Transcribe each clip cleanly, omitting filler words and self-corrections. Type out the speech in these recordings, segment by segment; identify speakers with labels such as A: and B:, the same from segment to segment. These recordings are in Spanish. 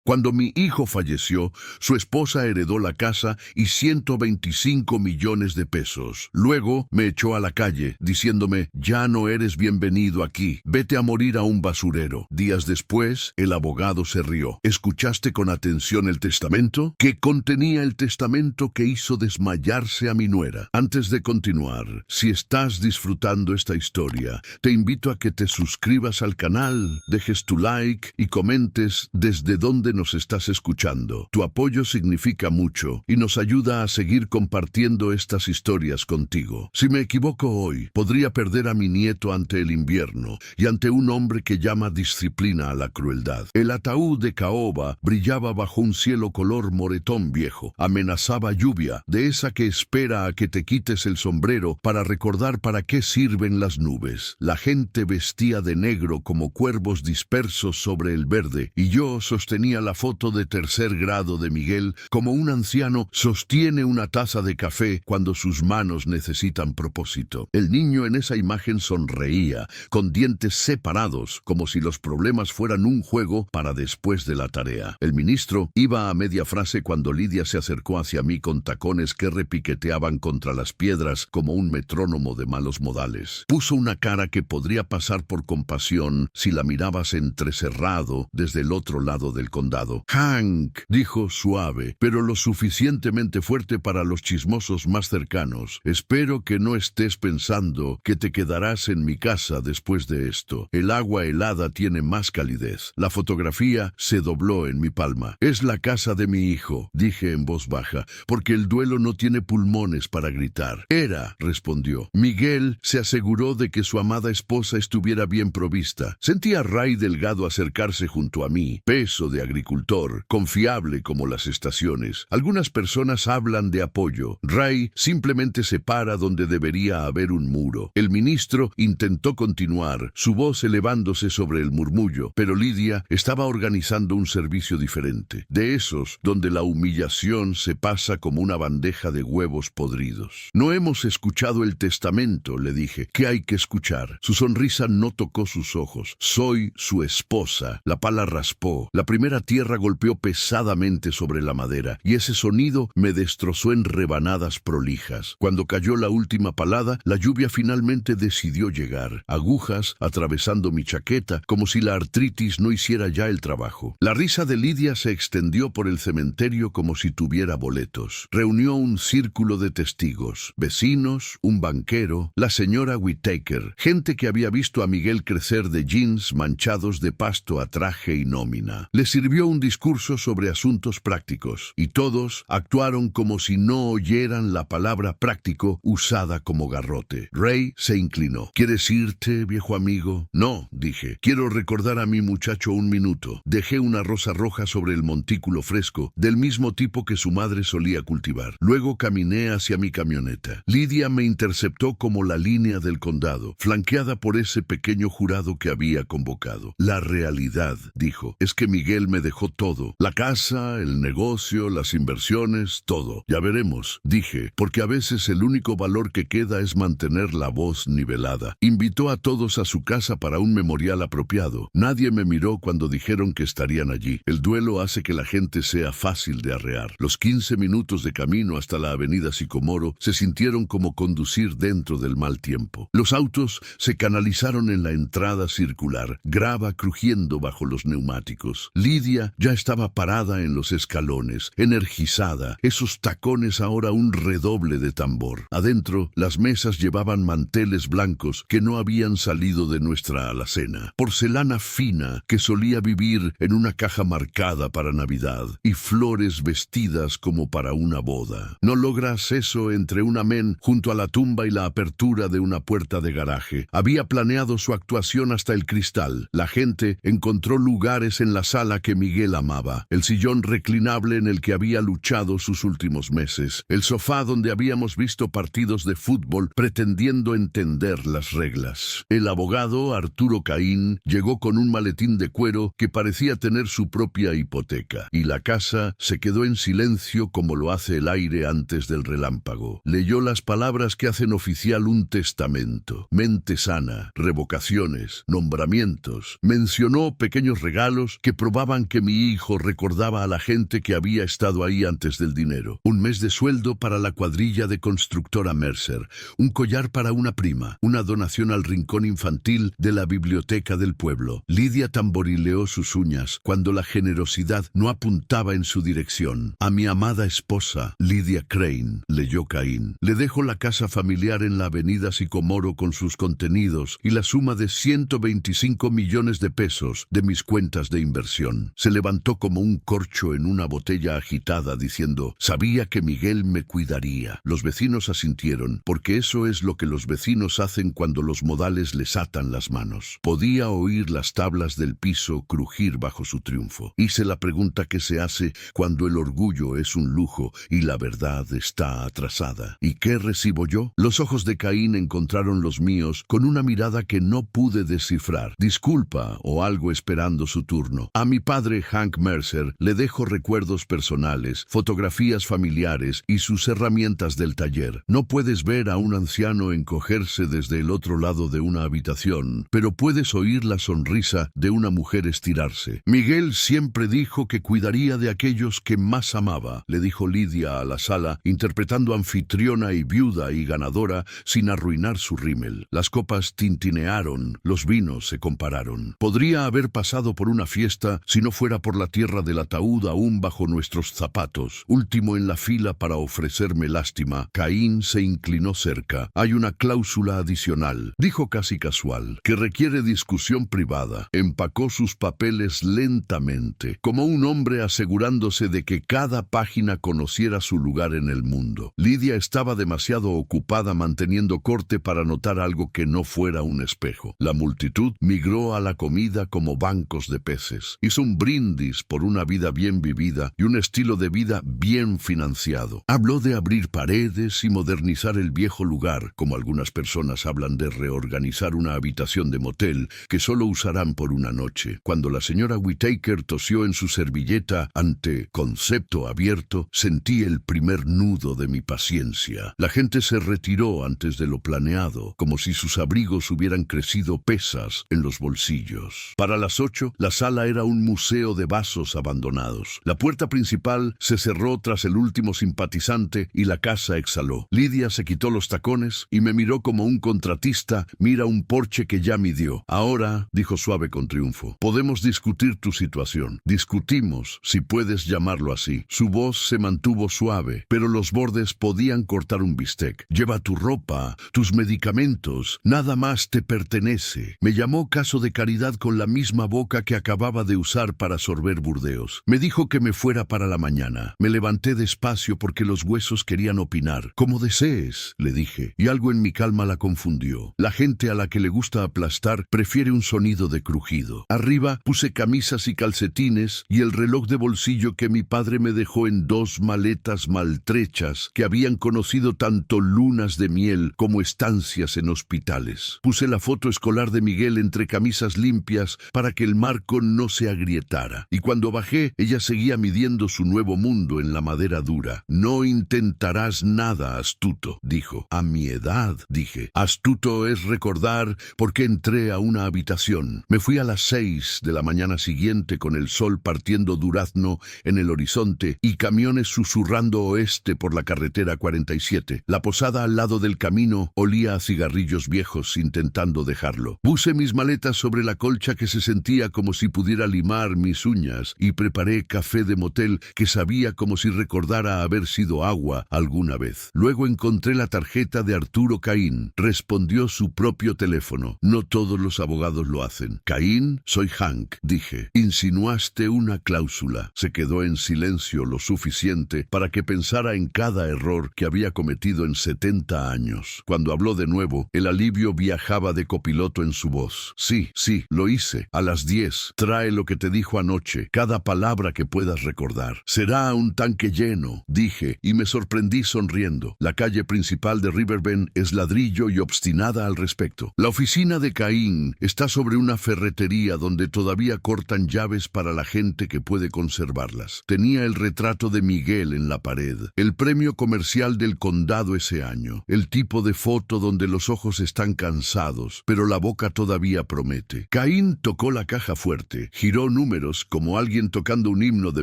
A: Cuando mi hijo falleció, su esposa heredó la casa y 125 millones de pesos. Luego me echó a la calle, diciéndome, ya no eres bienvenido aquí, vete a morir a un basurero. Días después, el abogado se rió. ¿Escuchaste con atención el testamento? ¿Qué contenía el testamento que hizo desmayarse a mi nuera? Antes de continuar, si estás disfrutando esta historia, te invito a que te suscribas al canal, dejes tu like y comentes desde dónde nos estás escuchando. Tu apoyo significa mucho y nos ayuda a seguir compartiendo estas historias contigo. Si me equivoco hoy, podría perder a mi nieto ante el invierno y ante un hombre que llama disciplina a la crueldad. El ataúd de caoba brillaba bajo un cielo color moretón viejo. Amenazaba lluvia, de esa que espera a que te quites el sombrero para recordar para qué sirven las nubes. La gente vestía de negro como cuervos dispersos sobre el verde y yo sostenía la foto de tercer grado de Miguel como un anciano sostiene una taza de café cuando sus manos necesitan propósito. El niño en esa imagen sonreía, con dientes separados, como si los problemas fueran un juego para después de la tarea. El ministro iba a media frase cuando Lidia se acercó hacia mí con tacones que repiqueteaban contra las piedras como un metrónomo de malos modales. Puso una cara que podría pasar por compasión si la mirabas entrecerrado desde el otro lado del condado. Hank, dijo suave, pero lo suficientemente fuerte para los chismosos más cercanos. Espero que no estés pensando que te quedarás en mi casa después de esto. El agua helada tiene más calidez. La fotografía se dobló en mi palma. Es la casa de mi hijo, dije en voz baja, porque el duelo no tiene pulmones para gritar. Era, respondió. Miguel se aseguró de que su amada esposa estuviera bien provista. Sentí a Ray Delgado acercarse junto a mí, peso de agricultor, confiable como las estaciones. Algunas personas hablan de apoyo. Ray simplemente se para donde debería haber un muro. El ministro intentó continuar, su voz elevándose sobre el murmullo, pero Lidia estaba organizando un servicio diferente, de esos donde la humillación se pasa como una bandeja de huevos podridos. No hemos escuchado el testamento, le dije. ¿Qué hay que escuchar? Su sonrisa no tocó sus ojos. Soy su esposa. La pala raspó. La primera tierra golpeó pesadamente sobre la madera, y ese sonido me destrozó en rebanadas prolijas. Cuando cayó la última palada, la lluvia finalmente decidió llegar. Agujas atravesando mi chaqueta, como si la artritis no hiciera ya el trabajo. La risa de Lidia se extendió por el cementerio como si tuviera boletos. Reunió un círculo de testigos, vecinos, un banquero, la señora Whittaker, gente que había visto a Miguel crecer de jeans manchados de pasto a traje y nómina. Le sirvió un discurso sobre asuntos prácticos, y todos actuaron como si no oyeran la palabra práctico usada como garrote. Ray se inclinó. ¿Quieres irte, viejo amigo? No, dije. Quiero recordar a mi muchacho un minuto. Dejé una rosa roja sobre el montículo fresco, del mismo tipo que su madre solía cultivar. Luego caminé hacia mi camioneta. Lidia me interceptó como la línea del condado, flanqueada por ese pequeño jurado que había convocado. La realidad, dijo, es que Miguel me dejó todo. La casa, el negocio, las inversiones, todo. Ya veremos, dije, porque a veces el único valor que queda es mantener la voz nivelada. Invitó a todos a su casa para un memorial apropiado. Nadie me miró cuando dijeron que estarían allí. El duelo hace que la gente sea fácil de arrear. Los 15 minutos de camino hasta la avenida Sicomoro se sintieron como conducir dentro del mal tiempo. Los autos se canalizaron en la entrada circular, grava crujiendo bajo los neumáticos. Lidia ya estaba parada en los escalones, energizada, esos tacones ahora un redoble de tambor. Adentro, las mesas llevaban manteles blancos que no habían salido de nuestra alacena, porcelana fina que solía vivir en una caja marcada para Navidad, y flores vestidas como para una boda. No logras eso entre un amén junto a la tumba y la apertura de una puerta de garaje. Había planeado su actuación hasta el cristal. La gente encontró lugares en la sala que Miguel amaba, el sillón reclinable en el que había luchado sus últimos meses, el sofá donde habíamos visto partidos de fútbol pretendiendo entender las reglas. El abogado Arturo Caín llegó con un maletín de cuero que parecía tener su propia hipoteca, y la casa se quedó en silencio como lo hace el aire antes del relámpago. Leyó las palabras que hacen oficial un testamento: mente sana, revocaciones, nombramientos. Mencionó pequeños regalos que probaban que que mi hijo recordaba a la gente que había estado ahí antes del dinero. Un mes de sueldo para la cuadrilla de constructora Mercer, un collar para una prima, una donación al rincón infantil de la biblioteca del pueblo. Lidia tamborileó sus uñas cuando la generosidad no apuntaba en su dirección. A mi amada esposa, Lydia Crane, leyó Caín. Le dejo la casa familiar en la avenida Sicomoro con sus contenidos y la suma de 125 millones de pesos de mis cuentas de inversión. Se levantó como un corcho en una botella agitada diciendo, sabía que Miguel me cuidaría. Los vecinos asintieron, porque eso es lo que los vecinos hacen cuando los modales les atan las manos. Podía oír las tablas del piso crujir bajo su triunfo. Hice la pregunta que se hace cuando el orgullo es un lujo y la verdad está atrasada. ¿Y qué recibo yo? Los ojos de Caín encontraron los míos con una mirada que no pude descifrar. Disculpa o algo esperando su turno. A mi padre Hank Mercer le dejo recuerdos personales, fotografías familiares y sus herramientas del taller. No puedes ver a un anciano encogerse desde el otro lado de una habitación, pero puedes oír la sonrisa de una mujer estirarse. Miguel siempre dijo que cuidaría de aquellos que más amaba, le dijo Lidia a la sala, interpretando anfitriona y viuda y ganadora sin arruinar su rímel. Las copas tintinearon, los vinos se compararon. Podría haber pasado por una fiesta si no fuera por la tierra del ataúd aún bajo nuestros zapatos. Último en la fila para ofrecerme lástima, Caín se inclinó cerca. Hay una cláusula adicional, dijo casi casual, que requiere discusión privada. Empacó sus papeles lentamente, como un hombre asegurándose de que cada página conociera su lugar en el mundo. Lidia estaba demasiado ocupada manteniendo corte para notar algo que no fuera un espejo. La multitud migró a la comida como bancos de peces. Hizo un brindis por una vida bien vivida y un estilo de vida bien financiado. Habló de abrir paredes y modernizar el viejo lugar, como algunas personas hablan de reorganizar una habitación de motel que solo usarán por una noche. Cuando la señora Whittaker tosió en su servilleta ante concepto abierto, sentí el primer nudo de mi paciencia. La gente se retiró antes de lo planeado, como si sus abrigos hubieran crecido pesas en los bolsillos. Para las 8, la sala era un museo de vasos abandonados. La puerta principal se cerró tras el último simpatizante y la casa exhaló. Lidia se quitó los tacones y me miró como un contratista mira un porche que ya midió. Ahora, dijo suave con triunfo, podemos discutir tu situación. Discutimos, si puedes llamarlo así. Su voz se mantuvo suave, pero los bordes podían cortar un bistec. Lleva tu ropa, tus medicamentos, nada más te pertenece. Me llamó caso de caridad con la misma boca que acababa de usar para sorber burdeos. Me dijo que me fuera para la mañana. Me levanté despacio porque los huesos querían opinar. Como desees, le dije, y algo en mi calma la confundió. La gente a la que le gusta aplastar prefiere un sonido de crujido. Arriba puse camisas y calcetines y el reloj de bolsillo que mi padre me dejó en 2 maletas maltrechas que habían conocido tanto lunas de miel como estancias en hospitales. Puse la foto escolar de Miguel entre camisas limpias para que el marco no se agrietara. Y cuando bajé, ella seguía midiendo su nuevo mundo en la madera dura. No intentarás nada astuto, dijo. A mi edad, dije. Astuto es recordar por qué entré a una habitación. Me fui a las 6 de la mañana siguiente con el sol partiendo durazno en el horizonte y camiones susurrando oeste por la carretera 47. La posada al lado del camino olía a cigarrillos viejos intentando dejarlo. Puse mis maletas sobre la colcha que se sentía como si pudiera limar mis uñas y preparé café de motel que sabía como si recordara haber sido agua alguna vez. Luego encontré la tarjeta de Arturo Caín. Respondió su propio teléfono. No todos los abogados lo hacen. Caín, soy Hank, dije. Insinuaste una cláusula. Se quedó en silencio lo suficiente para que pensara en cada error que había cometido en 70 años. Cuando habló de nuevo, el alivio viajaba de copiloto en su voz. Sí, lo hice. A las 10. Trae lo que te dijo anoche. Cada palabra que puedas recordar. Será un tanque lleno, dije, y me sorprendí sonriendo. La calle principal de Riverbend es ladrillo y obstinada al respecto. La oficina de Caín está sobre una ferretería donde todavía cortan llaves para la gente que puede conservarlas. Tenía el retrato de Miguel en la pared, el premio comercial del condado ese año, el tipo de foto donde los ojos están cansados, pero la boca todavía promete. Caín tocó la caja fuerte, giró números números como alguien tocando un himno de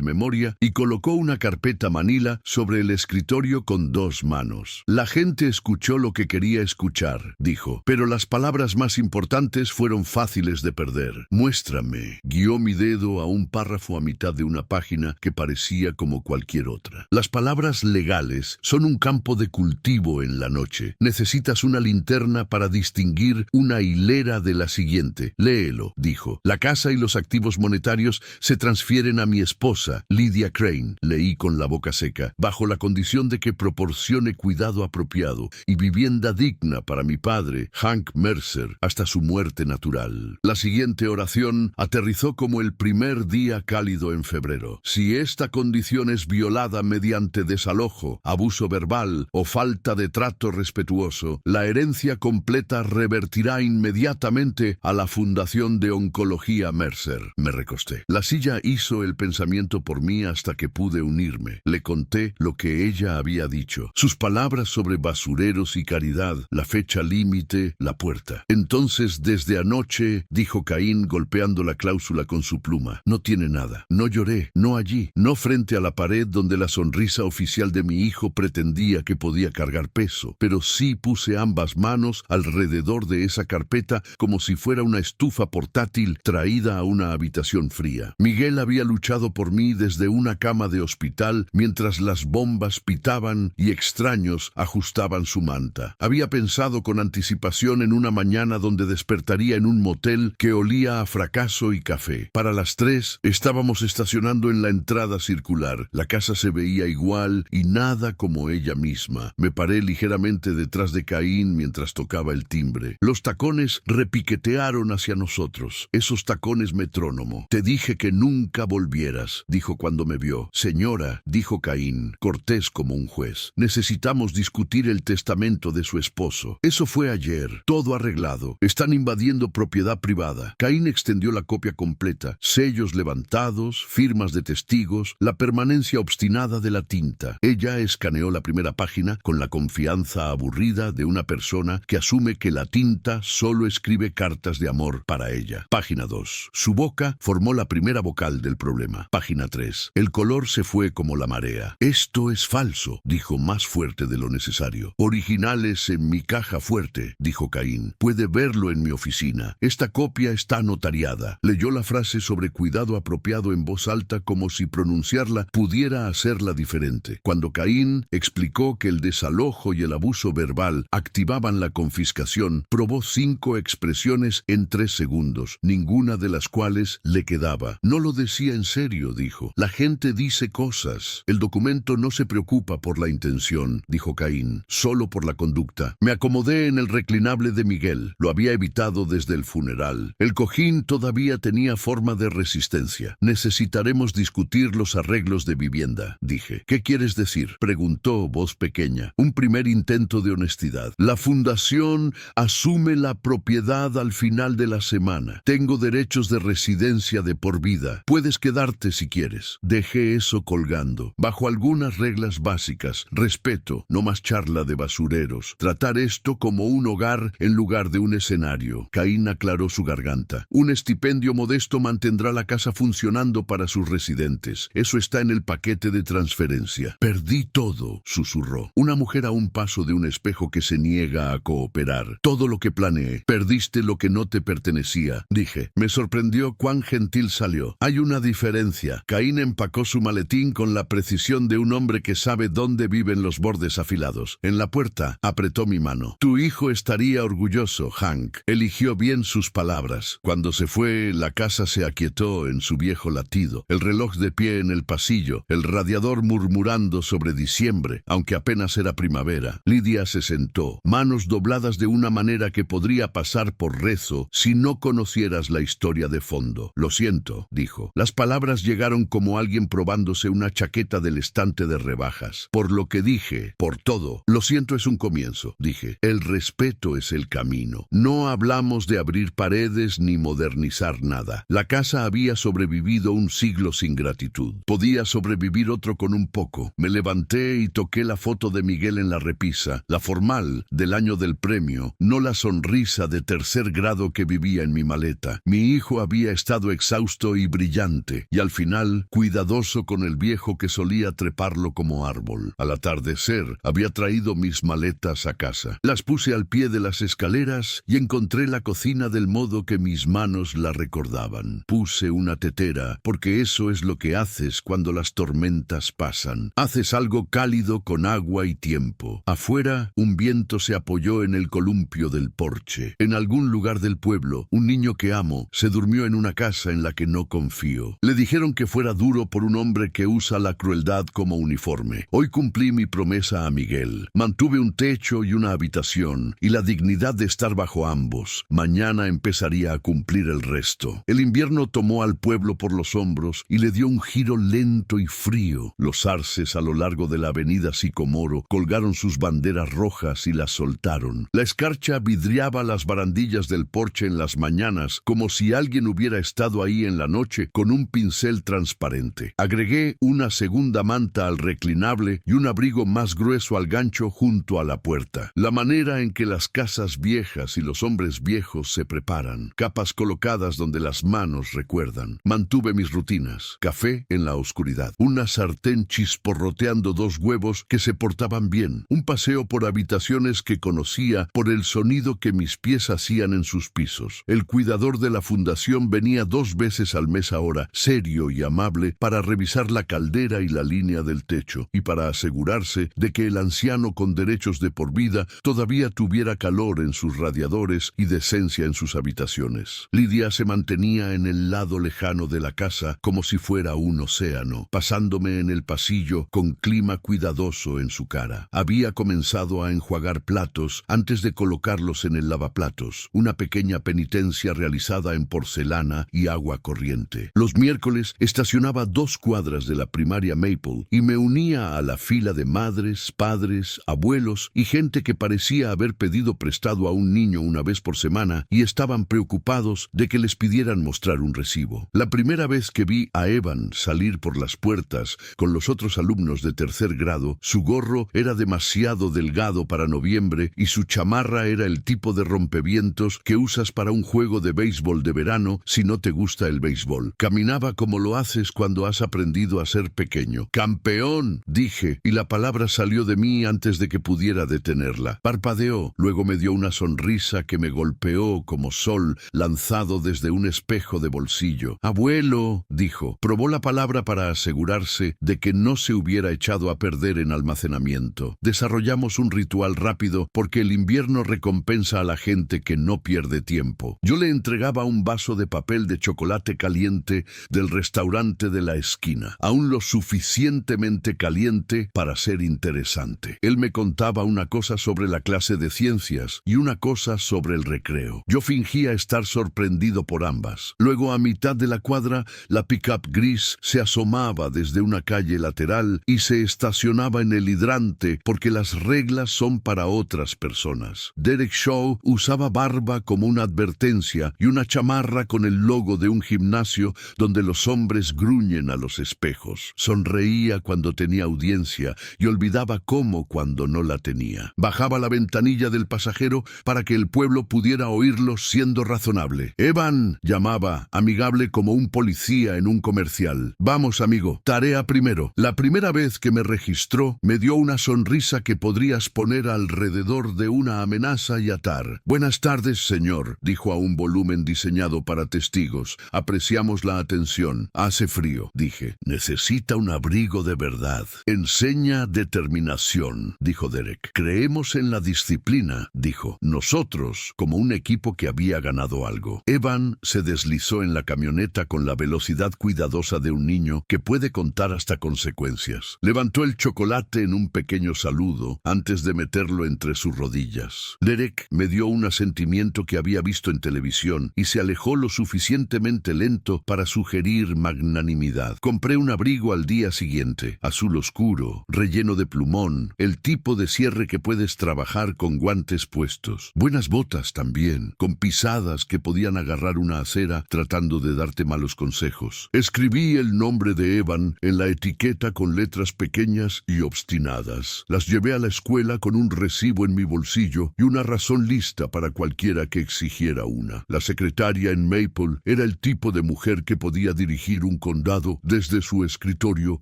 A: memoria y colocó una carpeta manila sobre el escritorio con 2 manos. La gente escuchó lo que quería escuchar, dijo, pero las palabras más importantes fueron fáciles de perder. Muéstrame. Guió mi dedo a un párrafo a mitad de una página que parecía como cualquier otra. Las palabras legales son un campo de cultivo en la noche. Necesitas una linterna para distinguir una hilera de la siguiente. Léelo, dijo. La casa y los activos monetarios se transfieren a mi esposa, Lydia Crane. Leí con la boca seca, bajo la condición de que proporcione cuidado apropiado y vivienda digna para mi padre, Hank Mercer, hasta su muerte natural. La siguiente oración aterrizó como el primer día cálido en febrero. Si esta condición es violada mediante desalojo, abuso verbal o falta de trato respetuoso, la herencia completa revertirá inmediatamente a la Fundación de Oncología Mercer. Me recosté. La silla hizo el pensamiento por mí hasta que pude unirme. Le conté lo que ella había dicho. Sus palabras sobre basureros y caridad, la fecha límite, la puerta. Entonces, desde anoche, dijo Caín golpeando la cláusula con su pluma. No tiene nada. No lloré, no allí, no frente a la pared donde la sonrisa oficial de mi hijo pretendía que podía cargar peso, pero sí puse ambas manos alrededor de esa carpeta como si fuera una estufa portátil traída a una habitación fría. Miguel había luchado por mí desde una cama de hospital mientras las bombas pitaban y extraños ajustaban su manta. Había pensado con anticipación en una mañana donde despertaría en un motel que olía a fracaso y café. Para las 3 estábamos estacionando en la entrada circular. La casa se veía igual y nada como ella misma. Me paré ligeramente detrás de Caín mientras tocaba el timbre. Los tacones repiquetearon hacia nosotros. Esos tacones metrónomo. Te dije que nunca volvieras, dijo cuando me vio. Señora, dijo Caín, cortés como un juez. Necesitamos discutir el testamento de su esposo. Eso fue ayer. Todo arreglado. Están invadiendo propiedad privada. Caín extendió la copia completa. Sellos levantados, firmas de testigos, la permanencia obstinada de la tinta. Ella escaneó la primera página con la confianza aburrida de una persona que asume que la tinta solo escribe cartas de amor para ella. Página 2. Su boca formó la primera vocal del problema. Página 3. El color se fue como la marea. Esto es falso, dijo más fuerte de lo necesario. Originales en mi caja fuerte, dijo Caín. Puede verlo en mi oficina. Esta copia está notariada. Leyó la frase sobre cuidado apropiado en voz alta como si pronunciarla pudiera hacerla diferente. Cuando Caín explicó que el desalojo y el abuso verbal activaban la confiscación, probó 5 expresiones en 3 segundos, ninguna de las cuales le quedaba. No lo decía en serio, dijo. La gente dice cosas. El documento no se preocupa por la intención, dijo Caín, solo por la conducta. Me acomodé en el reclinable de Miguel. Lo había evitado desde el funeral. El cojín todavía tenía forma de resistencia. Necesitaremos discutir los arreglos de vivienda, dije. ¿Qué quieres decir?, preguntó voz pequeña. Un primer intento de honestidad. La fundación asume la propiedad al final de la semana. Tengo derechos de residencia de por vida. Puedes quedarte si quieres. Dejé eso colgando. Bajo algunas reglas básicas. Respeto, no más charla de basureros. Tratar esto como un hogar en lugar de un escenario. Caín aclaró su garganta. Un estipendio modesto mantendrá la casa funcionando para sus residentes. Eso está en el paquete de transferencia. Perdí todo, susurró. Una mujer a un paso de un espejo que se niega a cooperar. Todo lo que planeé. Perdiste lo que no te pertenecía, dije. Me sorprendió cuán gentil salió. Hay una diferencia. Caín empacó su maletín con la precisión de un hombre que sabe dónde viven los bordes afilados. En la puerta, apretó mi mano. Tu hijo estaría orgulloso, Hank. Eligió bien sus palabras. Cuando se fue, la casa se aquietó en su viejo latido. El reloj de pie en el pasillo, el radiador murmurando sobre diciembre, aunque apenas era primavera. Lydia se sentó, manos dobladas de una manera que podría pasar por rezo si no conocieras la historia de fondo. Lo siento, dijo. Las palabras llegaron como alguien probándose una chaqueta del estante de rebajas. Por lo que dije, por todo. Lo siento es un comienzo, dije. El respeto es el camino. No hablamos de abrir paredes ni modernizar nada. La casa había sobrevivido un siglo sin gratitud. Podía sobrevivir otro con un poco. Me levanté y toqué la foto de Miguel en la repisa, la formal del año del premio, no la sonrisa de tercer grado que vivía en mi maleta. Mi hijo había estado exhausto exhausto y brillante, y al final cuidadoso con el viejo que solía treparlo como árbol. Al atardecer había traído mis maletas a casa. Las puse al pie de las escaleras y encontré la cocina del modo que mis manos la recordaban. Puse una tetera, porque eso es lo que haces cuando las tormentas pasan. Haces algo cálido con agua y tiempo. Afuera, un viento se apoyó en el columpio del porche. En algún lugar del pueblo, un niño que amo se durmió en una casa en la que no confío. Le dijeron que fuera duro por un hombre que usa la crueldad como uniforme. Hoy cumplí mi promesa a Miguel. Mantuve un techo y una habitación, y la dignidad de estar bajo ambos. Mañana empezaría a cumplir el resto. El invierno tomó al pueblo por los hombros y le dio un giro lento y frío. Los arces a lo largo de la avenida Sicomoro colgaron sus banderas rojas y las soltaron. La escarcha vidriaba las barandillas del porche en las mañanas, como si alguien hubiera estado ahí en la noche con un pincel transparente. Agregué una segunda manta al reclinable y un abrigo más grueso al gancho junto a la puerta. La manera en que las casas viejas y los hombres viejos se preparan, capas colocadas donde las manos recuerdan. Mantuve mis rutinas. Café en la oscuridad, una sartén chisporroteando 2 huevos que se portaban bien, un paseo por habitaciones que conocía por el sonido que mis pies hacían en sus pisos. El cuidador de la fundación venía 2 veces al mes ahora, serio y amable, para revisar la caldera y la línea del techo, y para asegurarse de que el anciano con derechos de por vida todavía tuviera calor en sus radiadores y decencia en sus habitaciones. Lidia se mantenía en el lado lejano de la casa como si fuera un océano, pasándome en el pasillo con clima cuidadoso en su cara. Había comenzado a enjuagar platos antes de colocarlos en el lavaplatos, una pequeña penitencia realizada en porcelana y agua corriente. Los miércoles estacionaba 2 cuadras de la primaria Maple y me unía a la fila de madres, padres, abuelos y gente que parecía haber pedido prestado a un niño una vez por semana y estaban preocupados de que les pidieran mostrar un recibo. La primera vez que vi a Evan salir por las puertas con los otros alumnos de 3er grado, su gorro era demasiado delgado para noviembre y su chamarra era el tipo de rompevientos que usas para un juego de béisbol de verano si no te gusta el béisbol. Caminaba como lo haces cuando has aprendido a ser pequeño. ¡Campeón!, dije, y la palabra salió de mí antes de que pudiera detenerla. Parpadeó, luego me dio una sonrisa que me golpeó como sol lanzado desde un espejo de bolsillo. «Abuelo», dijo. Probó la palabra para asegurarse de que no se hubiera echado a perder en almacenamiento. Desarrollamos un ritual rápido porque el invierno recompensa a la gente que no pierde tiempo. Yo le entregaba un vaso de papel de chocolate caliente del restaurante de la esquina, aún lo suficientemente caliente para ser interesante. Él me contaba una cosa sobre la clase de ciencias y una cosa sobre el recreo. Yo fingía estar sorprendido por ambas. Luego, a mitad de la cuadra, la pick-up gris se asomaba desde una calle lateral y se estacionaba en el hidrante porque las reglas son para otras personas. Derek Shaw usaba barba como una advertencia y una chamarra con el logo de un gimnasio donde los hombres gruñen a los espejos. Sonreía cuando tenía audiencia y olvidaba cómo cuando no la tenía. Bajaba la ventanilla del pasajero para que el pueblo pudiera oírlo siendo razonable. «Evan», llamaba, amigable como un policía en un comercial. «Vamos, amigo, tarea primero». La primera vez que me registró, me dio una sonrisa que podrías poner alrededor de una amenaza y atar. «Buenas tardes, señor», dijo a un volumen diseñado para testigos. «Apreciamos la atención». «Hace frío», dije. «Necesita un abrigo de verdad». «Enseña determinación», dijo Derek. «Creemos en la disciplina», dijo. Nosotros, como un equipo que había ganado algo. Evan se deslizó en la camioneta con la velocidad cuidadosa de un niño que puede contar hasta consecuencias. Levantó el chocolate en un pequeño saludo antes de meterlo entre sus rodillas. Derek me dio un asentimiento que había visto en televisión y se alejó lo suficientemente lento para sugerir magnanimidad. Compré un abrigo al día siguiente, azul oscuro, relleno de plumón, el tipo de cierre que puedes trabajar con guantes puestos. Buenas botas también, con pisadas que podían agarrar una acera tratando de darte malos consejos. Escribí el nombre de Evan en la etiqueta con letras pequeñas y obstinadas. Las llevé a la escuela con un recibo en mi bolsillo y una razón lista para cualquiera que exigiera una. La secretaria en Maple era el tipo tipo de mujer que podía dirigir un condado desde su escritorio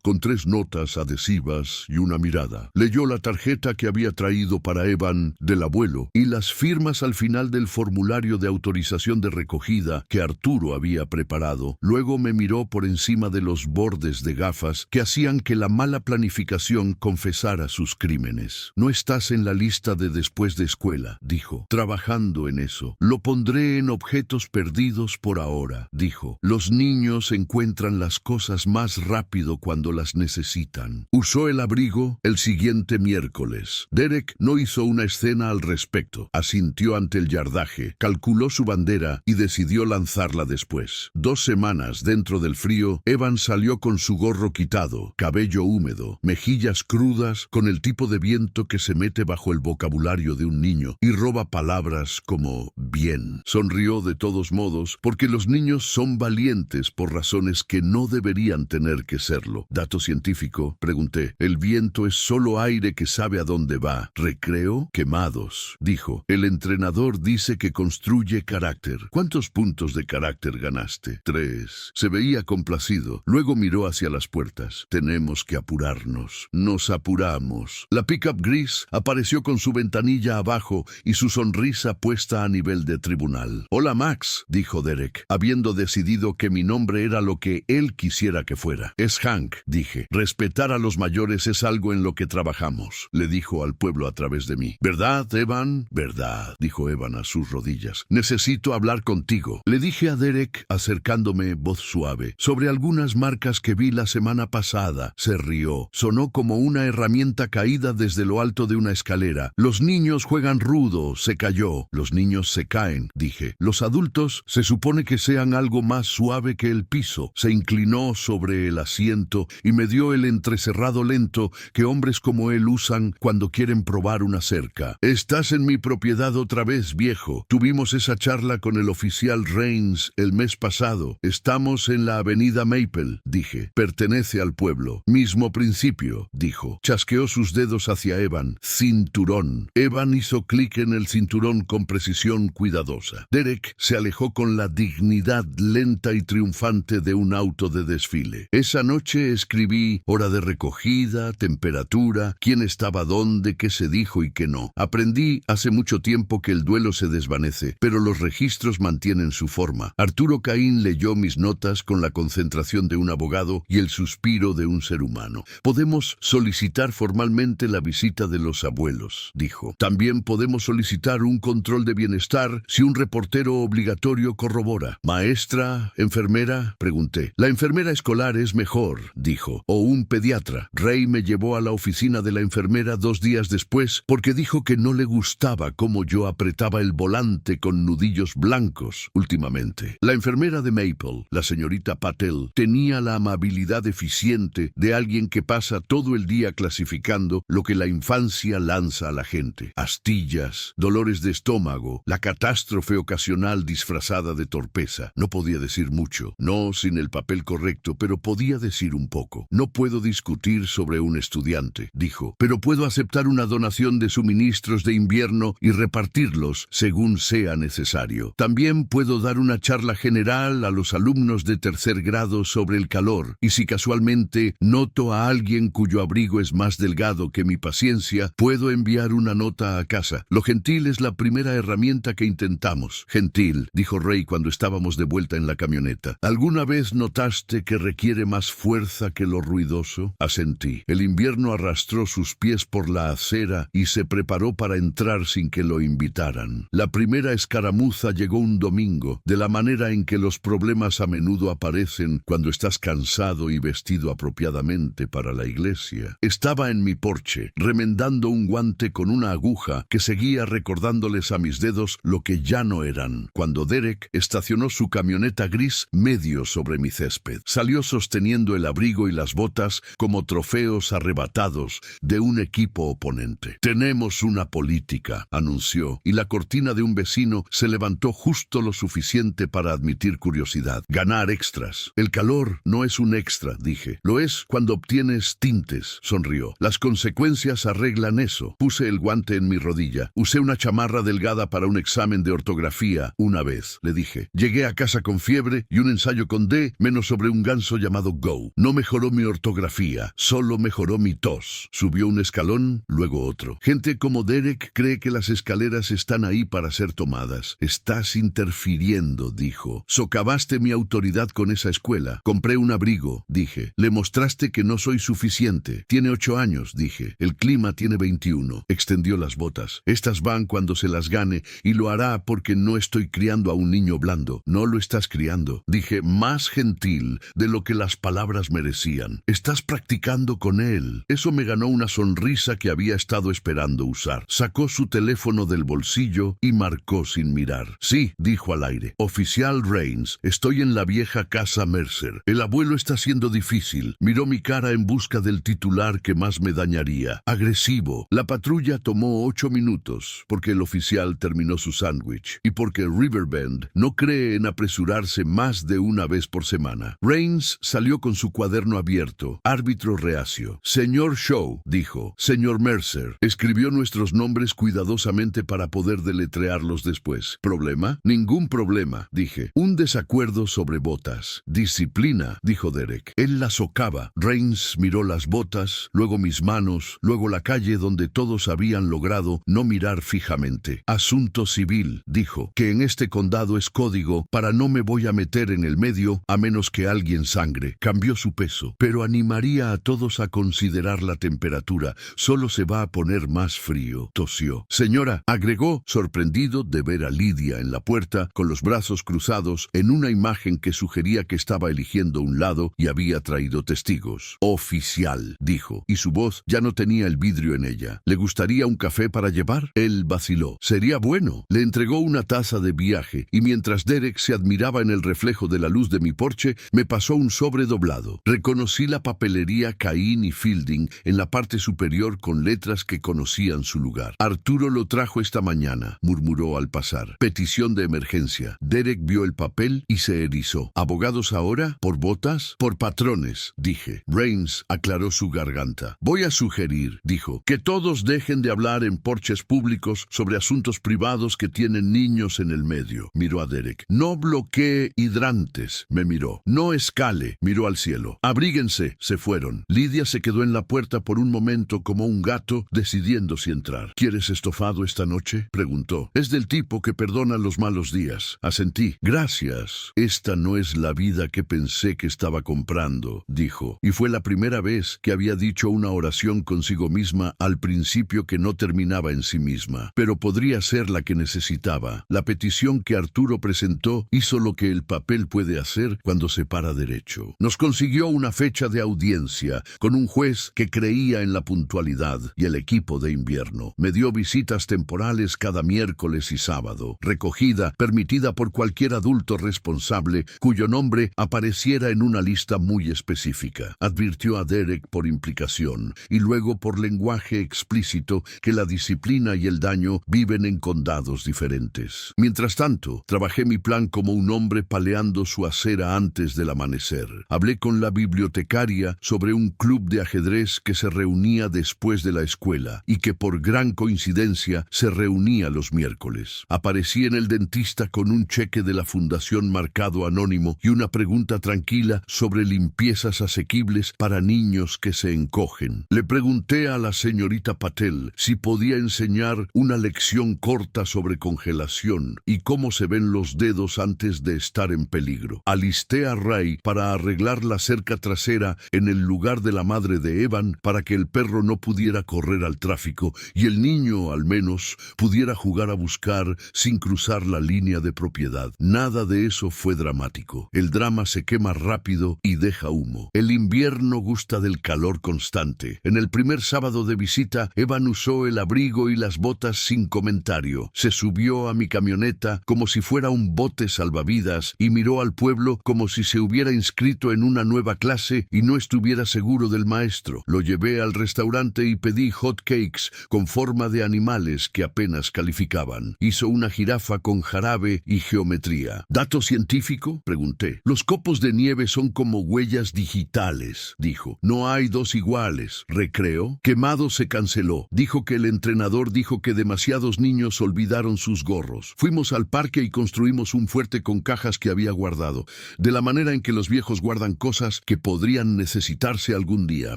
A: con 3 notas adhesivas y una mirada. Leyó la tarjeta que había traído para Evan del abuelo y las firmas al final del formulario de autorización de recogida que Arturo había preparado. Luego me miró por encima de los bordes de gafas que hacían que la mala planificación confesara sus crímenes. No estás en la lista de después de escuela, dijo. Trabajando en eso. Lo pondré en objetos perdidos por ahora, dijo. Los niños encuentran las cosas más rápido cuando las necesitan. Usó el abrigo el siguiente miércoles. Derek no hizo una escena al respecto. Asintió ante el yardaje, calculó su bandera y decidió lanzarla después. 2 semanas dentro del frío, Evan salió con su gorro quitado, cabello húmedo, mejillas crudas, con el tipo de viento que se mete bajo el vocabulario de un niño y roba palabras como bien. Sonrió de todos modos porque los niños son valientes por razones que no deberían tener que serlo. ¿Dato científico? Pregunté. El viento es solo aire que sabe a dónde va. ¿Recreo? Quemados, dijo. El entrenador dice que construye carácter. ¿Cuántos puntos de carácter ganaste? 3. Se veía complacido. Luego miró hacia las puertas. Tenemos que apurarnos. Nos apuramos. La pickup gris apareció con su ventanilla abajo y su sonrisa puesta a nivel de tribunal. Hola, Max, dijo Derek, habiendo decidido que mi nombre era lo que él quisiera que fuera. Es Hank, dije. Respetar a los mayores es algo en lo que trabajamos, le dijo al pueblo a través de mí. ¿Verdad, Evan? Verdad, dijo Evan a sus rodillas. Necesito hablar contigo. Le dije a Derek, acercándome voz suave, sobre algunas marcas que vi la semana pasada. Se rió. Sonó como una herramienta caída desde lo alto de una escalera. Los niños juegan rudo. Se cayó. Los niños se caen, dije. Los adultos se supone que sean algo más suave que el piso. Se inclinó sobre el asiento y me dio el entrecerrado lento que hombres como él usan cuando quieren probar una cerca. Estás en mi propiedad otra vez, viejo. Tuvimos esa charla con el oficial Rains el mes pasado. Estamos en la avenida Maple, dije. Pertenece al pueblo. Mismo principio, dijo. Chasqueó sus dedos hacia Evan. Cinturón. Evan hizo clic en el cinturón con precisión cuidadosa. Derek se alejó con la dignidad lenta y triunfante de un auto de desfile. Esa noche escribí hora de recogida, temperatura, quién estaba dónde, qué se dijo y qué no. Aprendí hace mucho tiempo que el duelo se desvanece, pero los registros mantienen su forma. Arturo Caín leyó mis notas con la concentración de un abogado y el suspiro de un ser humano. Podemos solicitar formalmente la visita de los abuelos, dijo. También podemos solicitar un control de bienestar si un reportero obligatorio corrobora. ¿Maestra? ¿Enfermera? Pregunté. La enfermera escolar es mejor, dijo. O un pediatra. Ray me llevó a la oficina de la enfermera 2 días después porque dijo que no le gustaba cómo yo apretaba el volante con nudillos blancos últimamente. La enfermera de Maple, la señorita Patel, tenía la amabilidad eficiente de alguien que pasa todo el día clasificando lo que la infancia lanza a la gente. Astillas, dolores de estómago, la catástrofe ocasional disfrazada de torpeza. No podía decir mucho, no sin el papel correcto, pero podía decir un poco. No puedo discutir sobre un estudiante, dijo, pero puedo aceptar una donación de suministros de invierno y repartirlos según sea necesario. También puedo dar una charla general a los alumnos de 3er grado sobre el calor, y si casualmente noto a alguien cuyo abrigo es más delgado que mi paciencia, puedo enviar una nota a casa. Lo gentil es la primera herramienta que intentamos. Gentil, dijo Ray cuando estábamos de vuelta en la camioneta. ¿Alguna vez notaste que requiere más fuerza que lo ruidoso? Asentí. El invierno arrastró sus pies por la acera y se preparó para entrar sin que lo invitaran. La primera escaramuza llegó un domingo, de la manera en que los problemas a menudo aparecen cuando estás cansado y vestido apropiadamente para la iglesia. Estaba en mi porche, remendando un guante con una aguja que seguía recordándoles a mis dedos lo que ya no eran, cuando Derek estacionó su camioneta gris medio sobre mi césped. Salió sosteniendo el abrigo y las botas como trofeos arrebatados de un equipo oponente. Tenemos una política, anunció, y la cortina de un vecino se levantó justo lo suficiente para admitir curiosidad. Ganar extras. El calor no es un extra, dije. Lo es cuando obtienes tintes, sonrió. Las consecuencias arreglan eso. Puse el guante en mi rodilla. Usé una chamarra delgada para un examen de ortografía una vez, le dije. Llegué a casa con fiebre y un ensayo con D menos sobre un ganso llamado Go. No mejoró mi ortografía, solo mejoró mi tos. Subió un escalón, luego otro. Gente como Derek cree que las escaleras están ahí para ser tomadas. Estás interfiriendo, dijo. Socavaste mi autoridad con esa escuela. Compré un abrigo, dije. Le mostraste que no soy suficiente. Tiene 8 años, dije. El clima tiene 21. Extendió las botas. Estas van cuando se las gane y lo hará porque no estoy criando a un niño blando. No lo estás criando. Dije, más gentil de lo que las palabras merecían. Estás practicando con él. Eso me ganó una sonrisa que había estado esperando usar. Sacó su teléfono del bolsillo y marcó sin mirar. Sí, dijo al aire. Oficial Rains, estoy en la vieja casa Mercer. El abuelo está siendo difícil. Miró mi cara en busca del titular que más me dañaría. Agresivo. La patrulla tomó 8 minutos porque el oficial terminó su sándwich y porque Riverbend no cree en apresurarse más de una vez por semana. Rains salió con su cuaderno abierto. Árbitro reacio. Señor Shaw, dijo. Señor Mercer, escribió nuestros nombres cuidadosamente para poder deletrearlos después. ¿Problema? Ningún problema, dije. Un desacuerdo sobre botas. Disciplina, dijo Derek. Él la socava. Rains miró las botas, luego mis manos, luego la calle donde todos habían logrado no mirar fijamente. Asunto civil, dijo, que en este condado es código para no me voy a meter en el medio a menos que alguien sangre. Cambió su peso, pero animaría a todos a considerar la temperatura. Solo se va a poner más frío. Tosió. Señora, agregó, sorprendido de ver a Lidia en la puerta con los brazos cruzados en una imagen que sugería que estaba eligiendo un lado y había traído testigos. Oficial, dijo, y su voz ya no tenía el vidrio en ella. ¿Le gustaría un café para llevar? Él vaciló. Sería bueno. Le entregó una taza de viaje y mientras Derek se admiraba en el reflejo de la luz de mi porche, me pasó un sobre doblado. Reconocí la papelería Cain y Fielding en la parte superior con letras que conocían su lugar. Arturo lo trajo esta mañana, murmuró al pasar. Petición de emergencia. Derek vio el papel y se erizó. ¿Abogados ahora? ¿Por botas? Por patrones, dije. Rains aclaró su garganta. Voy a sugerir, dijo, que todos dejen de hablar en porches públicos sobre asuntos privados que tienen niños en el medio. Miró a Derek. No bloquee hidrantes, me miró. No escale, miró al cielo. Abríguense, se fueron. Lidia se quedó en la puerta por un momento como un gato decidiendo si entrar. ¿Quieres estofado esta noche?, preguntó. Es del tipo que perdona los malos días. Asentí. Gracias. Esta no es la vida que pensé que estaba comprando, dijo. Y fue la primera vez que había dicho una oración consigo misma al principio que no terminaba en sí misma. Pero podría ser la que necesitaba. La petición que Arturo presentó hizo lo que el papel puede hacer cuando se para derecho. Nos consiguió una fecha de audiencia con un juez que creía en la puntualidad y el equipo de invierno. Me dio visitas temporales cada miércoles y sábado, recogida, permitida por cualquier adulto responsable cuyo nombre apareciera en una lista muy específica. Advirtió a Derek por implicación y luego por lenguaje explícito que la disciplina y el daño viven en condados diferentes. Mientras tanto, trabajé mi plan como un hombre paleando su acera antes del amanecer. Hablé con la bibliotecaria sobre un club de ajedrez que se reunía después de la escuela y que por gran coincidencia se reunía los miércoles. Aparecí en el dentista con un cheque de la fundación marcado anónimo y una pregunta tranquila sobre limpiezas asequibles para niños que se encogen. Le pregunté a la señorita Patel si podía enseñar una lección corta sobre congelación y cómo se ven los dedos antes de estar en peligro. Alisté a Ray para arreglar la cerca trasera en el lugar de la madre de Evan para que el perro no pudiera correr al tráfico y el niño, al menos, pudiera jugar a buscar sin cruzar la línea de propiedad. Nada de eso fue dramático. El drama se quema rápido y deja humo. El invierno gusta del calor constante. En el primer sábado de visita, Evan usó el abrigo y las botas sin comentario. Se subió a mi camioneta como si fuera un bote salvavidas y miró al pueblo como si se hubiera inscrito en una nueva clase y no estuviera seguro del maestro. Lo llevé al restaurante y pedí hot cakes con forma de animales que apenas calificaban. Hizo una jirafa con jarabe y geometría. ¿Dato científico?, pregunté. Los copos de nieve son como huellas digitales, dijo. No hay dos iguales. ¿Recreo? Quemado se canceló. Dijo que el entrenador dijo que demasiados niños olvidaron sus gorros. Fuimos al parque y construimos un fuerte con con cajas que había guardado, de la manera en que los viejos guardan cosas que podrían necesitarse algún día.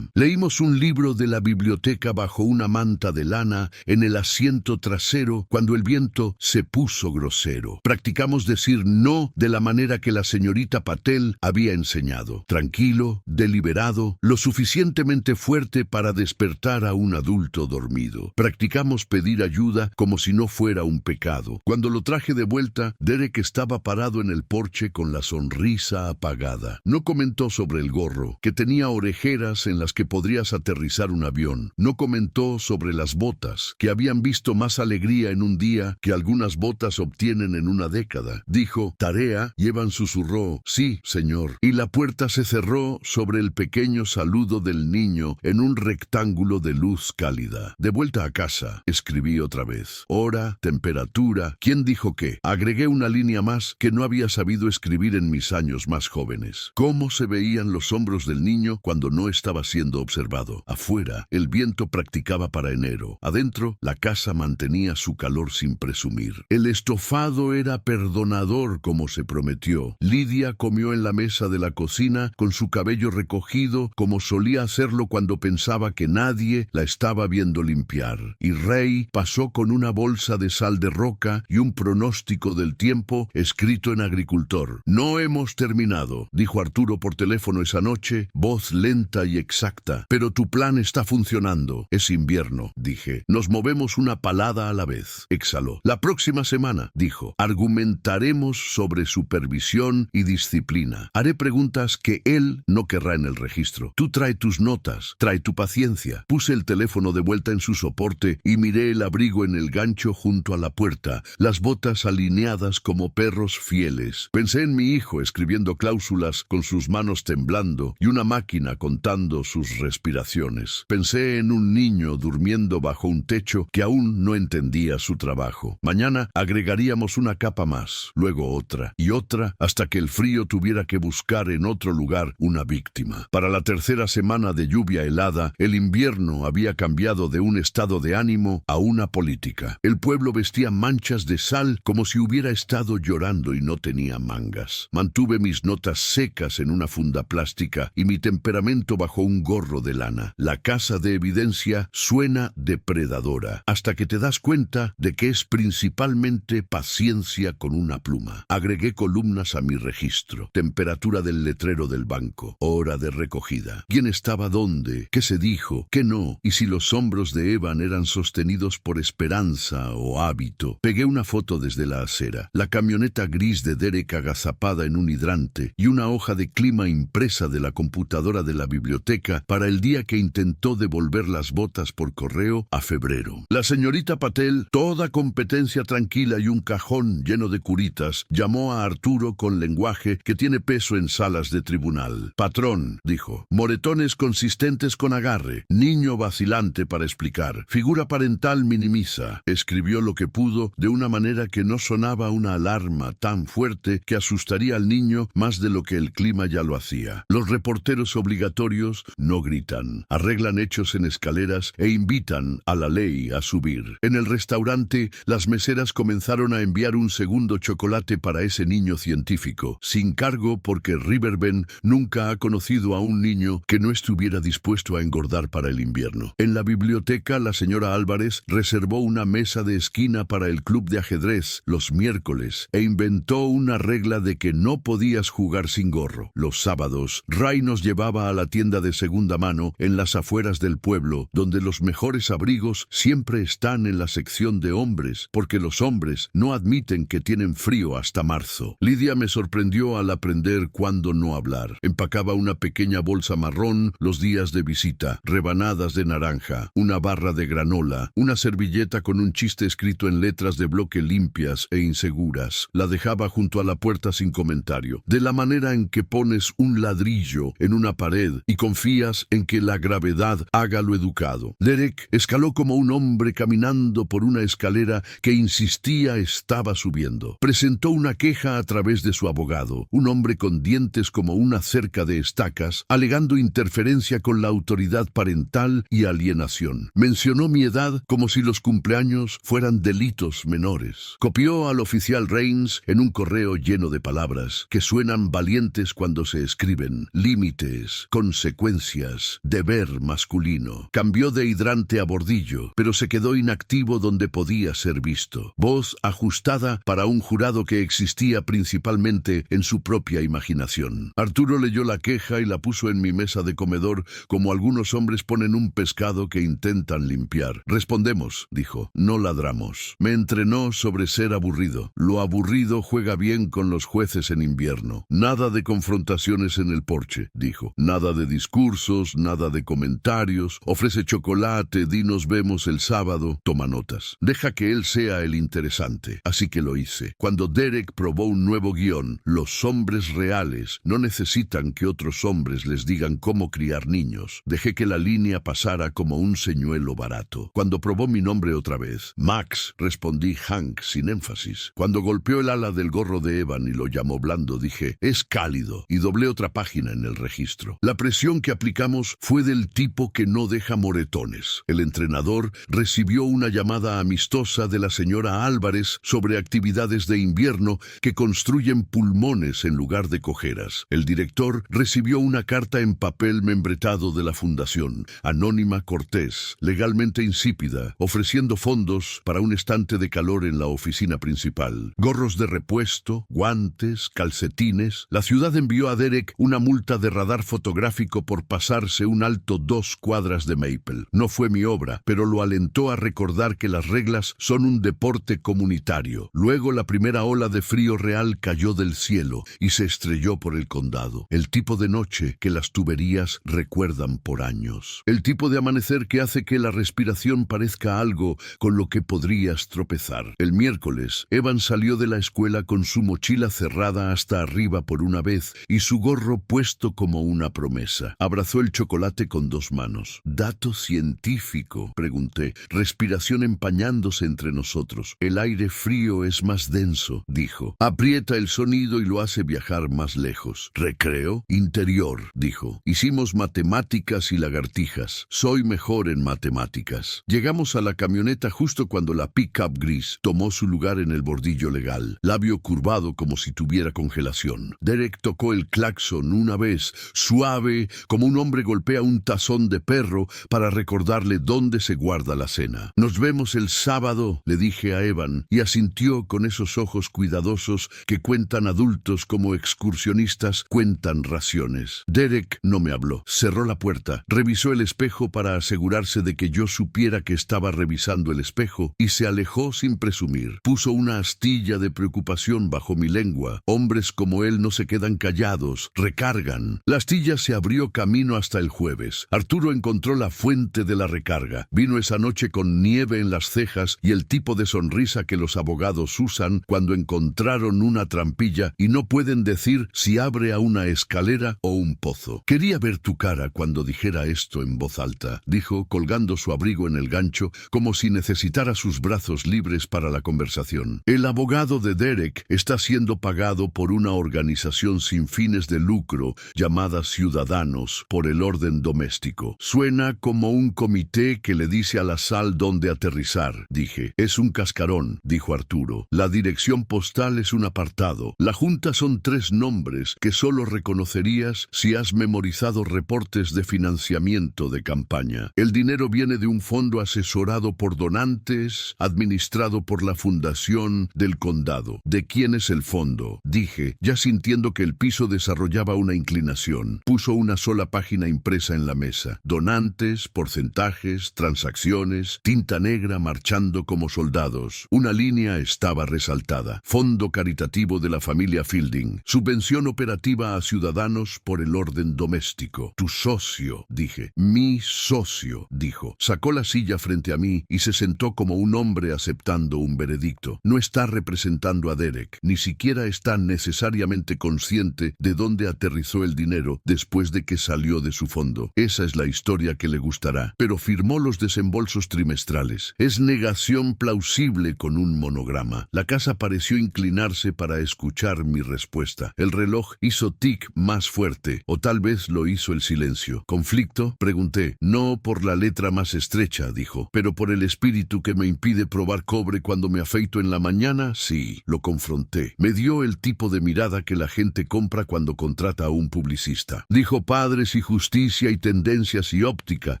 A: Leímos un libro de la biblioteca bajo una manta de lana en el asiento trasero cuando el viento se puso grosero. Practicamos decir no de la manera que la señorita Patel había enseñado. Tranquilo, deliberado, lo suficientemente fuerte para despertar a un adulto dormido. Practicamos pedir ayuda como si no fuera un pecado. Cuando lo traje de vuelta, Derek estaba parado en el porche con la sonrisa apagada. No comentó sobre el gorro, que tenía orejeras en las que podrías aterrizar un avión. No comentó sobre las botas, que habían visto más alegría en un día que algunas botas obtienen en una década. Dijo, tarea, y Evan susurró, sí, señor. Y la puerta se cerró sobre el pequeño saludo del niño en un rectángulo de luz cálida. De vuelta a casa, escribí otra vez. Hora, temperatura, ¿quién dijo qué? Agregué una línea más que no había sabido escribir en mis años más jóvenes. ¿Cómo se veían los hombros del niño cuando no estaba siendo observado? Afuera, el viento practicaba para enero. Adentro, la casa mantenía su calor sin presumir. El estofado era perdonador como se prometió. Lidia comió en la mesa de la cocina con su cabello recogido como solía hacerlo cuando pensaba que nadie la estaba viendo limpiar. Y Ray pasó con una bolsa de sal de roca y un pronóstico del tiempo escrito en agricultor. No hemos terminado, dijo Arturo por teléfono esa noche, voz lenta y exacta. Pero tu plan está funcionando. Es invierno, dije. Nos movemos una palada a la vez. Exhaló. La próxima semana, dijo, argumentaremos sobre supervisión y disciplina. Haré preguntas que él no querrá en el registro. Tú trae tus notas, trae tu paciencia. Puse el teléfono de vuelta en su soporte y miré el abrigo en el gancho junto a la puerta, las botas alineadas como perros fieles. Pensé en mi hijo escribiendo cláusulas con sus manos temblando y una máquina contando sus respiraciones. Pensé en un niño durmiendo bajo un techo que aún no entendía su trabajo. Mañana agregaríamos una capa más, luego otra y otra, hasta que el frío tuviera que buscar en otro lugar una víctima. Para la tercera semana de lluvia helada, el invierno había cambiado de un estado de ánimo a una política. El pueblo vestía manchas de sal como si hubiera estado llorando y no tenía mangas. Mantuve mis notas secas en una funda plástica y mi temperamento bajo un gorro de lana. La casa de evidencia suena depredadora, hasta que te das cuenta de que es principalmente paciencia con una pluma. Agregué columnas a mi registro. Temperatura del letrero del banco. Hora de recogida. ¿Quién estaba dónde? ¿Qué se dijo? ¿Qué no? Y si los hombros de Evan eran sostenidos por esperanza o hábito. Pegué una foto desde la acera. La camioneta gris de Derek agazapada en un hidrante y una hoja de clima impresa de la computadora de la biblioteca para el día que intentó devolver las botas por correo a febrero. La señorita Patel, toda competencia tranquila y un cajón lleno de curitas, llamó a Arturo con lenguaje que tiene peso en salas de tribunal. Patrón, dijo, moretones consistentes con agarre, niño vacilante para explicar, figura parental minimiza. Escribió lo que pudo de una manera que no sonaba una alarma tan fuerte que asustaría al niño más de lo que el clima ya lo hacía. Los reporteros obligatorios no gritan, arreglan hechos en escaleras e invitan a la ley a subir. En el restaurante, las meseras comenzaron a enviar un segundo chocolate para ese niño científico, sin cargo porque Riverbend nunca ha conocido a un niño que no estuviera dispuesto a engordar para el invierno. En la biblioteca, la señora Álvarez reservó una mesa de esquina para el club de ajedrez los miércoles e inventó una regla de que no podías jugar sin gorro. Los sábados, Ray nos llevaba a la tienda de segunda mano en las afueras del pueblo, donde los mejores abrigos siempre están en la sección de hombres, porque los hombres no admiten que tienen frío hasta marzo. Lidia me sorprendió al aprender cuándo no hablar. Empacaba una pequeña bolsa marrón los días de visita, rebanadas de naranja, una barra de granola, una servilleta con un chiste escrito en letras de bloque limpias e inseguras. La dejaba junto a la puerta sin comentario. De la manera en que pones un ladrillo en una pared y confías en que la gravedad haga lo educado. Derek escaló como un hombre caminando por una escalera que insistía estaba subiendo. Presentó una queja a través de su abogado, un hombre con dientes como una cerca de estacas, alegando interferencia con la autoridad parental y alienación. Mencionó mi edad como si los cumpleaños fueran delitos menores. Copió al oficial Reigns en en un correo lleno de palabras que suenan valientes cuando se escriben: límites, consecuencias, deber masculino. Cambió de hidrante a bordillo, pero se quedó inactivo donde podía ser visto. Voz ajustada para un jurado que existía principalmente en su propia imaginación. Arturo leyó la queja y la puso en mi mesa de comedor como algunos hombres ponen un pescado que intentan limpiar. Respondemos, dijo, no ladramos. Me entrenó sobre ser aburrido. Lo aburrido juega bien con los jueces en invierno. Nada de confrontaciones en el porche, dijo. Nada de discursos, nada de comentarios. Ofrece chocolate, di nos vemos el sábado. Toma notas. Deja que él sea el interesante. Así que lo hice. Cuando Derek probó un nuevo guión, los hombres reales no necesitan que otros hombres les digan cómo criar niños. Dejé que la línea pasara como un señuelo barato. Cuando probó mi nombre otra vez, Max, respondí Hank sin énfasis. Cuando golpeó el ala del gorro de Evan y lo llamó blando, dije, es cálido, y doblé otra página en el registro. La presión que aplicamos fue del tipo que no deja moretones. El entrenador recibió una llamada amistosa de la señora Álvarez sobre actividades de invierno que construyen pulmones en lugar de cojeras. El director recibió una carta en papel membretado de la fundación, anónima Cortés, legalmente insípida, ofreciendo fondos para un estante de calor en la oficina principal. Gorros de repuesto, guantes, calcetines. La ciudad envió a Derek una multa de radar fotográfico por pasarse un alto 2 cuadras de Maple. No fue mi obra, pero lo alentó a recordar que las reglas son un deporte comunitario. Luego la primera ola de frío real cayó del cielo y se estrelló por el condado. El tipo de noche que las tuberías recuerdan por años. El tipo de amanecer que hace que la respiración parezca algo con lo que podrías tropezar. El miércoles, Evan salió de la escuela con su mochila cerrada hasta arriba por una vez y su gorro puesto como una promesa. Abrazó el chocolate con 2 manos. ¿Dato científico?, pregunté. Respiración empañándose entre nosotros. El aire frío es más denso, dijo. Aprieta el sonido y lo hace viajar más lejos. Recreo interior, dijo. Hicimos matemáticas y lagartijas. Soy mejor en matemáticas. Llegamos a la camioneta justo cuando la pick-up gris tomó su lugar en el bordillo legal, labio curvado como si tuviera congelación. Derek tocó el claxon una vez, suave, como un hombre golpea un tazón de perro para recordarle dónde se guarda la cena. Nos vemos el sábado, le dije a Evan, y asintió con esos ojos cuidadosos que cuentan adultos como excursionistas cuentan raciones. Derek no me habló. Cerró la puerta, revisó el espejo para asegurarse de que yo supiera que estaba revisando el espejo y se alejó sin presumir. Puso una astilla de preocupación bajo mi lengua. Hombres como él no se quedan callados, recargan. La astilla se abrió camino hasta el jueves. Arturo encontró la fuente de la recarga. Vino esa noche con nieve en las cejas y el tipo de sonrisa que los abogados usan cuando encontraron una trampilla y no pueden decir si abre a una escalera o un pozo. Quería ver tu cara cuando dijera esto en voz alta, dijo, colgando su abrigo en el gancho, como si necesitara sus brazos libres para la conversación. El abogado de Derek está siendo pagado por una organización sin fines de lucro llamada Ciudadanos por el Orden Doméstico. Suena como un comité que le dice a la sal dónde aterrizar, dije. Es un cascarón, dijo Arturo. La dirección postal es un apartado. La junta son 3 nombres que solo reconocerías si has memorizado reportes de financiamiento de campaña. El dinero viene de un fondo asesorado por donantes, administrado por la fundación del condado. ¿De quién es el fondo?, dije, ya sintiendo que el piso desarrollaba una inclinación. Puso una sola página impresa en la mesa. Donantes, porcentajes, transacciones, tinta negra marchando como soldados. Una línea estaba resaltada. Fondo caritativo de la familia Fielding. Subvención operativa a ciudadanos por el orden doméstico. Tu socio, dije. Mi socio, dijo. Sacó la silla frente a mí y se sentó como un hombre aceptando un veredicto. No está representando a Derek, ni siquiera está necesariamente consciente de dónde aterrizó el dinero después de que salió de su fondo. Esa es la historia que le gustará. Pero firmó los desembolsos trimestrales. Es negación plausible con un monograma. La casa pareció inclinarse para escuchar mi respuesta. El reloj hizo tic más fuerte, o tal vez lo hizo el silencio. ¿Conflicto?, pregunté. No por la letra más estrecha, dijo, pero por el espíritu que me impide probar cobre cuando me afeito en la mañana, sí. Lo confronté. Me dio el tipo de mirada que la gente compra cuando contrata a un publicista. Dijo padres y justicia y tendencias y óptica.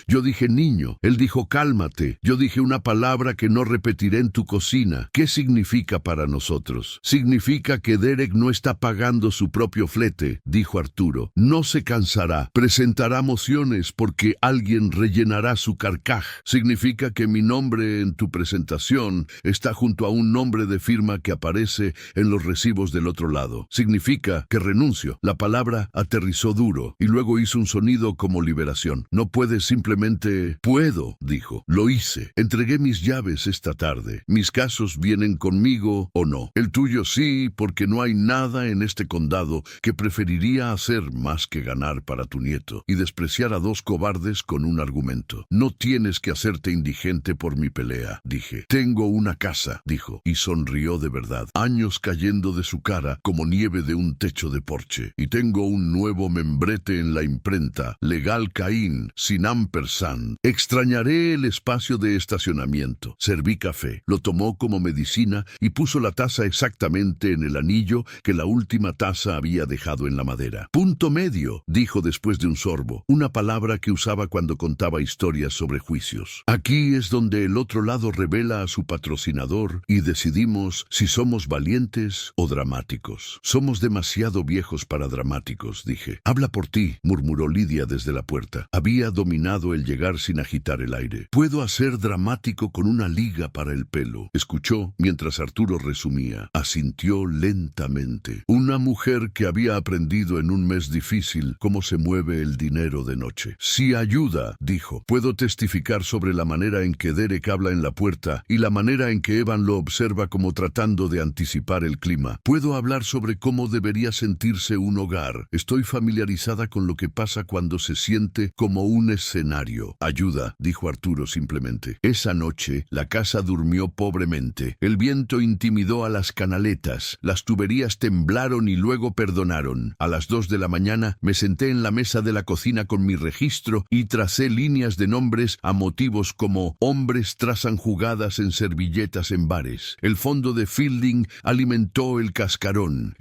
A: Yo dije niño. Él dijo cálmate. Yo dije una palabra que no repetiré en tu cocina. ¿Qué significa para nosotros? Significa que Derek no está pagando su propio flete, dijo Arturo. No se cansará. Presentará mociones porque alguien rellenará su carcaj. Significa que mi nombre en tu presentación está junto a un nombre de firma que aparece en los recibos del otro lado. Significa que renuncio. La palabra aterrizó duro y luego hizo un sonido como liberación. No puedes simplemente... Puedo, dijo. Lo hice. Entregué mis llaves esta tarde. Mis casos vienen conmigo o no. El tuyo sí, porque no hay nada en este condado que preferiría hacer más que ganar para tu nieto y despreciar a dos cobardes con un argumento. No tienes que hacerte indigente por mi pelea, dije. Tengo una casa, dijo, y sonrió de verdad, años cayendo de su cara como nieve de un techo de porche. Y tengo un nuevo membrete en la imprenta, legal Caín, sin ampersand. Extrañaré el espacio de estacionamiento. Serví café, lo tomó como medicina y puso la taza exactamente en el anillo que la última taza había dejado en la madera. Punto medio, dijo después de un sorbo, una palabra que usaba cuando contaba historias sobre juicios. Aquí es donde el otro lado revela a su patrocinador y decidimos si somos valientes o dramáticos. Somos demasiado viejos para dramáticos, dije. Habla por ti, murmuró Lidia desde la puerta. Había dominado el llegar sin agitar el aire. Puedo hacer dramático con una liga para el pelo. Escuchó mientras Arturo resumía. Asintió lentamente. Una mujer que había aprendido en un mes difícil cómo se mueve el dinero de noche. Si ayuda, dijo. Puedo testificar sobre la manera en que Derek habla en la puerta y la manera en que Evan lo observa como tratando de anticipar el clima. Puedo hablar sobre cómo debería sentirse un hogar. Estoy familiarizada con lo que pasa cuando se siente como un escenario. Ayuda, dijo Arturo simplemente. Esa noche, la casa durmió pobremente. El viento intimidó a las canaletas. Las tuberías temblaron y luego perdonaron. A las 2 de la mañana me senté en la mesa de la cocina con mi registro y tracé líneas de nombres a motivos como hombres trazan jugadas en servilletas en bares. El fondo de Fielding alimentó el cascarón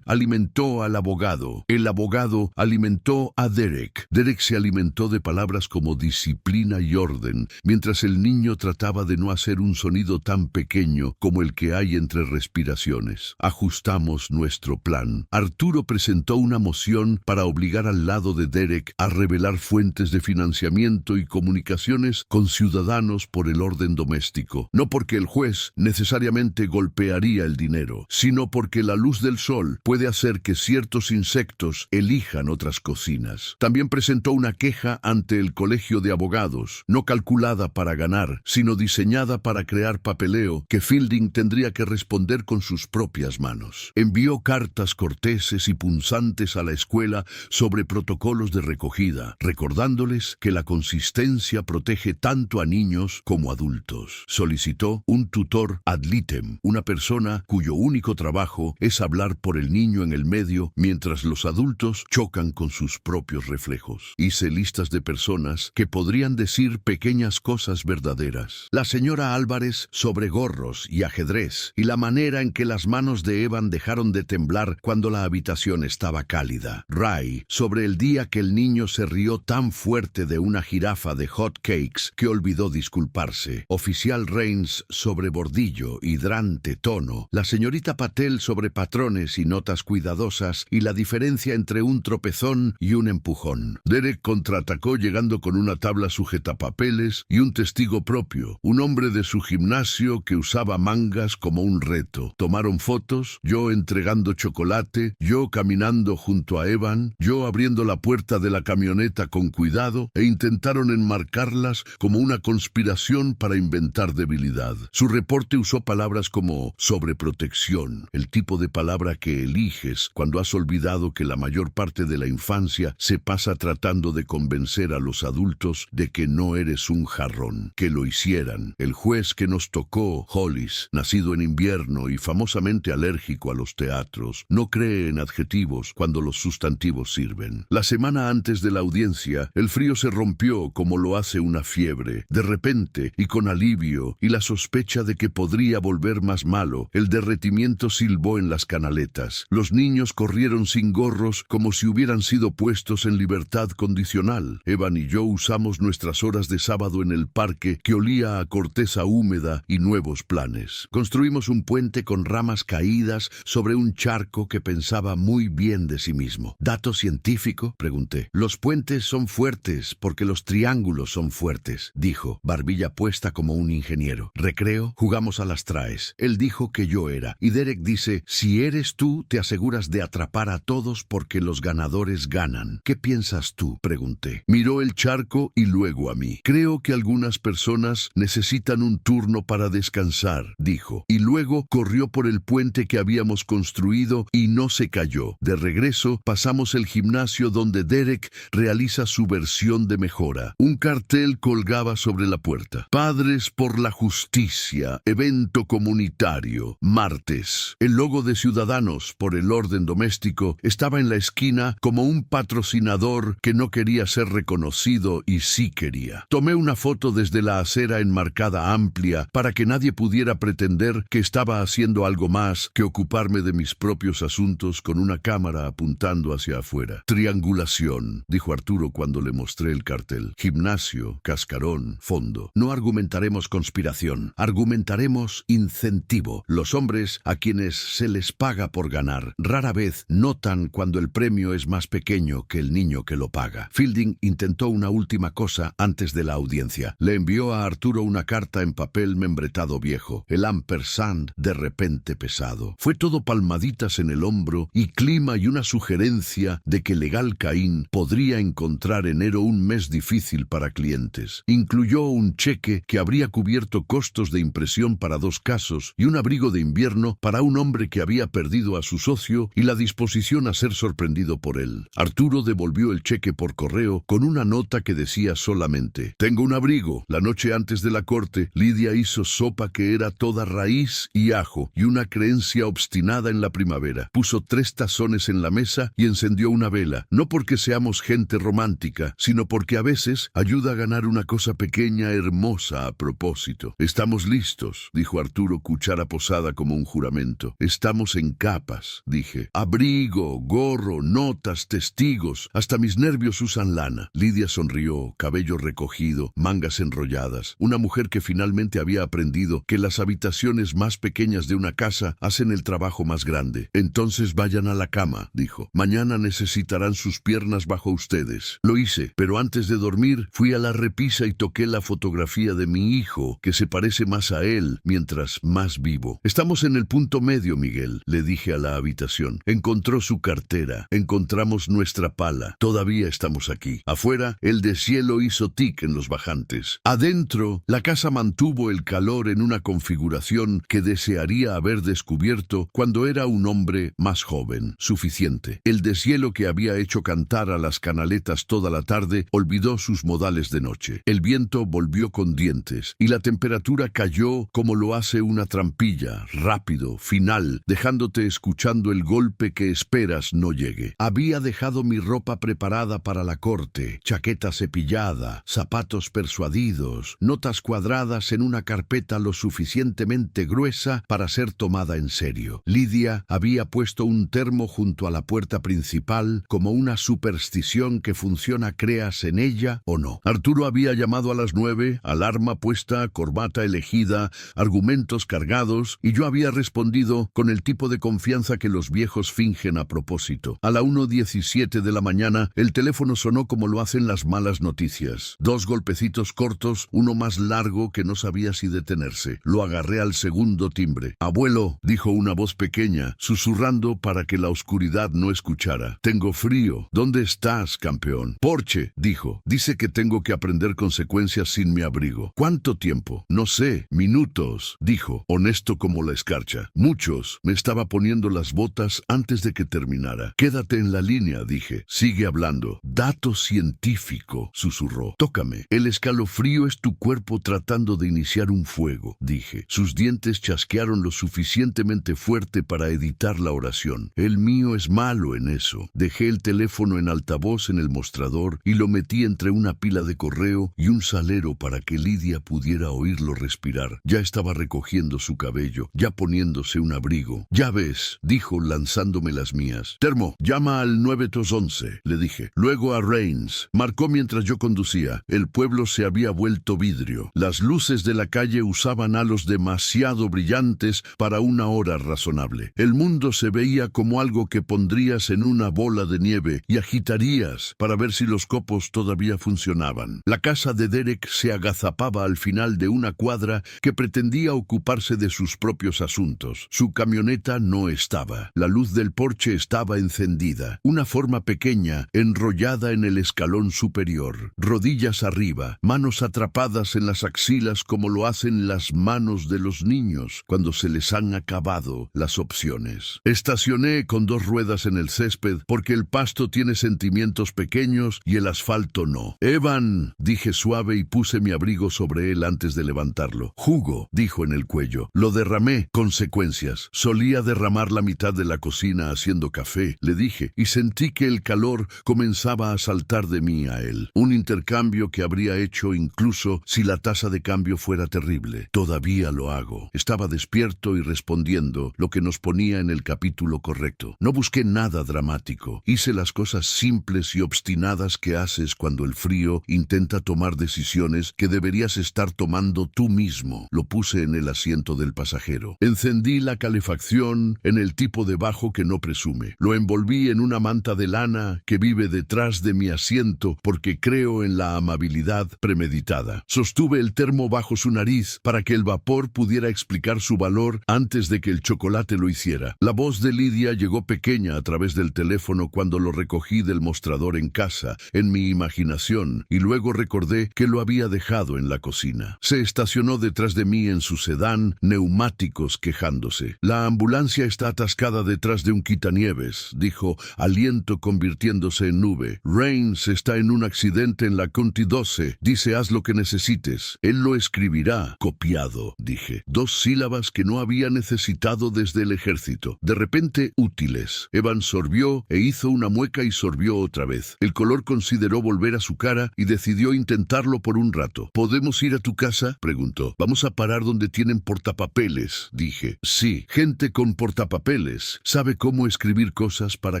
A: alimentó al abogado. El abogado alimentó a Derek. Derek se alimentó de palabras como disciplina y orden, mientras el niño trataba de no hacer un sonido tan pequeño como el que hay entre respiraciones. Ajustamos nuestro plan. Arturo presentó una moción para obligar al lado de Derek a revelar fuentes de financiamiento y comunicaciones con ciudadanos por el orden doméstico. No porque el juez necesariamente golpearía el dinero, sino porque la luz del sol puede hacer que ciertos insectos elijan otras cocinas. También presentó una queja ante el Colegio de Abogados, no calculada para ganar, sino diseñada para crear papeleo que Fielding tendría que responder con sus propias manos. Envió cartas corteses y punzantes a la escuela sobre protocolos de recogida, recordándoles que la consistencia protege tanto a niños como adultos. Solicitó un tutor ad litem, una persona cuyo único trabajo es hablar por el niño en el medio mientras los adultos chocan con sus propios reflejos. Hice listas de personas que podrían decir pequeñas cosas verdaderas. La señora Álvarez sobre gorros y ajedrez y la manera en que las manos de Evan dejaron de temblar cuando la habitación estaba cálida. Ray sobre el día que el niño se rió tan fuerte de una jirafa de hot cakes que olvidó disculparse. Oficial Reigns sobre bordillo, hidrante, tono. La señorita Patel sobre patrones y notas cuidadosas y la diferencia entre un tropezón y un empujón. Derek contraatacó llegando con una tabla sujetapapeles y un testigo propio, un hombre de su gimnasio que usaba mangas como un reto. Tomaron fotos, yo entregando chocolate, yo caminando junto a Evan, yo abriendo la puerta de la camioneta con cuidado e intentaron enmarcarlas como una conspiración para inventar debilidad. Su reporte usó palabras como sobreprotección, el tipo de palabra que eliges cuando has olvidado que la mayor parte de la infancia se pasa tratando de convencer a los adultos de que no eres un jarrón, que lo hicieran. El juez que nos tocó, Hollis, nacido en invierno y famosamente alérgico a los teatros, no cree en adjetivos cuando los sustantivos sirven. La semana antes de la audiencia, el frío se rompió como lo hace una fiebre, de repente y con alivio, y la sospecha de que podría volver más malo, el derretimiento silbó en las canaletas. Los niños corrieron sin gorros como si hubieran sido puestos en libertad condicional. Evan y yo usamos nuestras horas de sábado en el parque que olía a corteza húmeda y nuevos planes. Construimos un puente con ramas caídas sobre un charco que pensaba muy bien de sí mismo. ¿Dato científico?, pregunté. Los puentes son fuertes porque los triángulos son fuertes, dijo, barbilla puesta como un ingeniero. Recreo, jugamos a las traes. Él dijo que yo era, y Derek dice, si eres tú, te aseguras de atrapar a todos porque los ganadores ganan. ¿Qué piensas tú?, pregunté. Miró el charco y luego a mí. Creo que algunas personas necesitan un turno para descansar, dijo, y luego corrió por el puente que habíamos construido y no se cayó. De regreso, pasamos el gimnasio donde Derek realiza su versión de mejora. Un cartel colgaba sobre la puerta. Padres por la Justicia, evento comunitario, martes. El logo de Ciudadanos por el Orden Doméstico estaba en la esquina como un patrocinador que no quería ser reconocido y sí quería. Tomé una foto desde la acera enmarcada amplia para que nadie pudiera pretender que estaba haciendo algo más que ocuparme de mis propios asuntos con una cámara apuntando hacia afuera. Triangulación, dijo Arturo cuando le mostré el cartel. Gimnasio, cascarón, fondo. No argumentaremos conspiración, argumentaremos incentivo. Los hombres a quienes se les paga por ganar rara vez notan cuando el premio es más pequeño que el niño que lo paga. Fielding intentó una última cosa antes de la audiencia. Le envió a Arturo una carta en papel membretado viejo, el ampersand de repente pesado. Fue todo palmaditas en el hombro y clima y una sugerencia de que Legal Caín podría encontrar enero un mes difícil para clientes. Incluyó un cheque que habría cubierto costos de impresión para 2 casos y un abrigo de invierno para un hombre que había perdido a su socio y la disposición a ser sorprendido por él. Arturo devolvió el cheque por correo con una nota que decía solamente: tengo un abrigo. La noche antes de la corte, Lidia hizo sopa que era toda raíz y ajo y una creencia obstinada en la primavera. Puso 3 tazones en la mesa y encendió una vela, no porque seamos gente romántica, sino porque a veces ayuda a ganar una cosa pequeña, hermosa a propósito. Estamos listos, dijo Arturo, cuchara posada como un juramento. Estamos en capas, dije. Abrigo, gorro, notas, testigos, hasta mis nervios usan lana. Lidia sonrió, cabello recogido, mangas enrolladas. Una mujer que finalmente había aprendido que las habitaciones más pequeñas de una casa hacen el trabajo más grande. Entonces vayan a la cama, dijo. Mañana necesitarán sus piernas bajo ustedes. Lo hice, pero antes de dormir fui a la repisa y toqué la fotografía de mi hijo, que se parece más a él mientras más vivo. Estamos en el punto medio, Miguel, le dije a la habitación. Encontró su cartera. Encontramos nuestra pala. Todavía estamos aquí. Afuera, el deshielo hizo tic en los bajantes. Adentro, la casa mantuvo el calor en una configuración que desearía haber descubierto cuando era un hombre más joven. Suficiente. El deshielo que había hecho cantar a las canaletas toda la tarde olvidó sus modales de noche. El viento volvió con dientes y la temperatura cayó como lo hace una trampilla, rápido, final, dejándote escuchando el golpe que esperas no llegue. Había dejado mi ropa preparada para la corte, chaqueta cepillada, zapatos persuadidos, notas cuadradas en una carpeta lo suficientemente gruesa para ser tomada en serio. Lidia había puesto un termo junto a la puerta principal como una superstición que funciona, creas en ella o no. Arturo había llamado a las 9, alarma puesta, corbata elegida, argumentos cargados, y yo había respondido con el tipo de confianza que los viejos fingen a propósito. A la 1:17 de la mañana, el teléfono sonó como lo hacen las malas noticias. 2 golpecitos cortos, uno más largo que no sabía si detenerse. Lo agarré al segundo timbre. Abuelo, dijo una voz pequeña, susurrando para que la oscuridad no escuchara. Tengo frío. ¿Dónde estás, campeón? Porche, dijo. Dice que tengo que aprender consecuencias sin mi abrigo. ¿Cuánto tiempo? No sé. Minutos, dijo, honesto como la escarcha. Muchos. Me estaba poniendo las botas antes de que terminara. Quédate en la línea, dije. Sigue hablando. Dato científico, susurró. Tócame. El escalofrío es tu cuerpo tratando de iniciar un fuego, dije. Sus dientes chasquearon lo suficientemente fuerte para editar la oración. El mío es malo en eso. Dejé el teléfono en altavoz en el mostrador y lo metí entre una pila de correo y un salero para que Lidia pudiera oírlo respirar. Ya estaba recogiendo su cabello, ya poniéndose un abrigo. «Ya ves», dijo lanzándome las mías. «Termo, llama al 911», le dije. Luego a Rains. Marcó mientras yo conducía. El pueblo se había vuelto vidrio. Las luces de la calle usaban halos demasiado brillantes para una hora razonable. El mundo se veía como algo que pondrías en una bola de nieve y agitarías para ver si los copos todavía funcionaban. La casa de Derek se agazapaba al final de una cuadra que pretendía ocuparse de sus propios asuntos. Su camioneta no estaba. La luz del porche estaba encendida. Una forma pequeña, enrollada en el escalón superior. Rodillas arriba, manos atrapadas en las axilas como lo hacen las manos de los niños cuando se les han acabado las opciones. Estacioné con 2 ruedas en el césped porque el pasto tiene sentimientos pequeños y el asfalto no. «Evan», dije suave y puse mi abrigo sobre él antes de levantarlo. «Jugo», dijo en el cuello. «Lo derramé». Consecuencias. Solía derramar la mitad de la cocina haciendo café, le dije, y sentí que el calor comenzaba a saltar de mí a él. Un intercambio que habría hecho incluso si la tasa de cambio fuera terrible. Todavía lo hago. Estaba despierto y respondiendo, lo que nos ponía en el capítulo correcto. No busqué nada dramático. Hice las cosas simples y obstinadas que haces cuando el frío intenta tomar decisiones que deberías estar tomando tú mismo. Lo puse en el asiento del pasajero. Encendí la calefacción en el tipo de bajo que no presume. Lo envolví en una manta de lana que vive detrás de mi asiento porque creo en la amabilidad premeditada. Sostuve el termo bajo su nariz para que el vapor pudiera explicar su valor antes de que el chocolate lo hiciera. La voz de Lidia llegó pequeña a través del teléfono cuando lo recogí del mostrador en casa, en mi imaginación, y luego recordé que lo había dejado en la cocina. Se estacionó detrás de mí en su sedán, neumáticos quejándose. «La ambulancia está atascada detrás de un quitanieves», dijo, aliento convirtiéndose en nube. «Rains está en un accidente en la County 12. Dice, haz lo que necesites. Él lo escribirá». «Copiado», dije. 2 sílabas que no había necesitado desde el ejército. De repente, útiles. Evan sorbió e hizo una mueca y sorbió otra vez. El color consideró volver a su cara y decidió intentarlo por un rato. «¿Podemos ir a tu casa?», preguntó. «Vamos a parar donde tienen portapapeles», dije. «Sí, gente con portapapeles sabe cómo escribir cosas para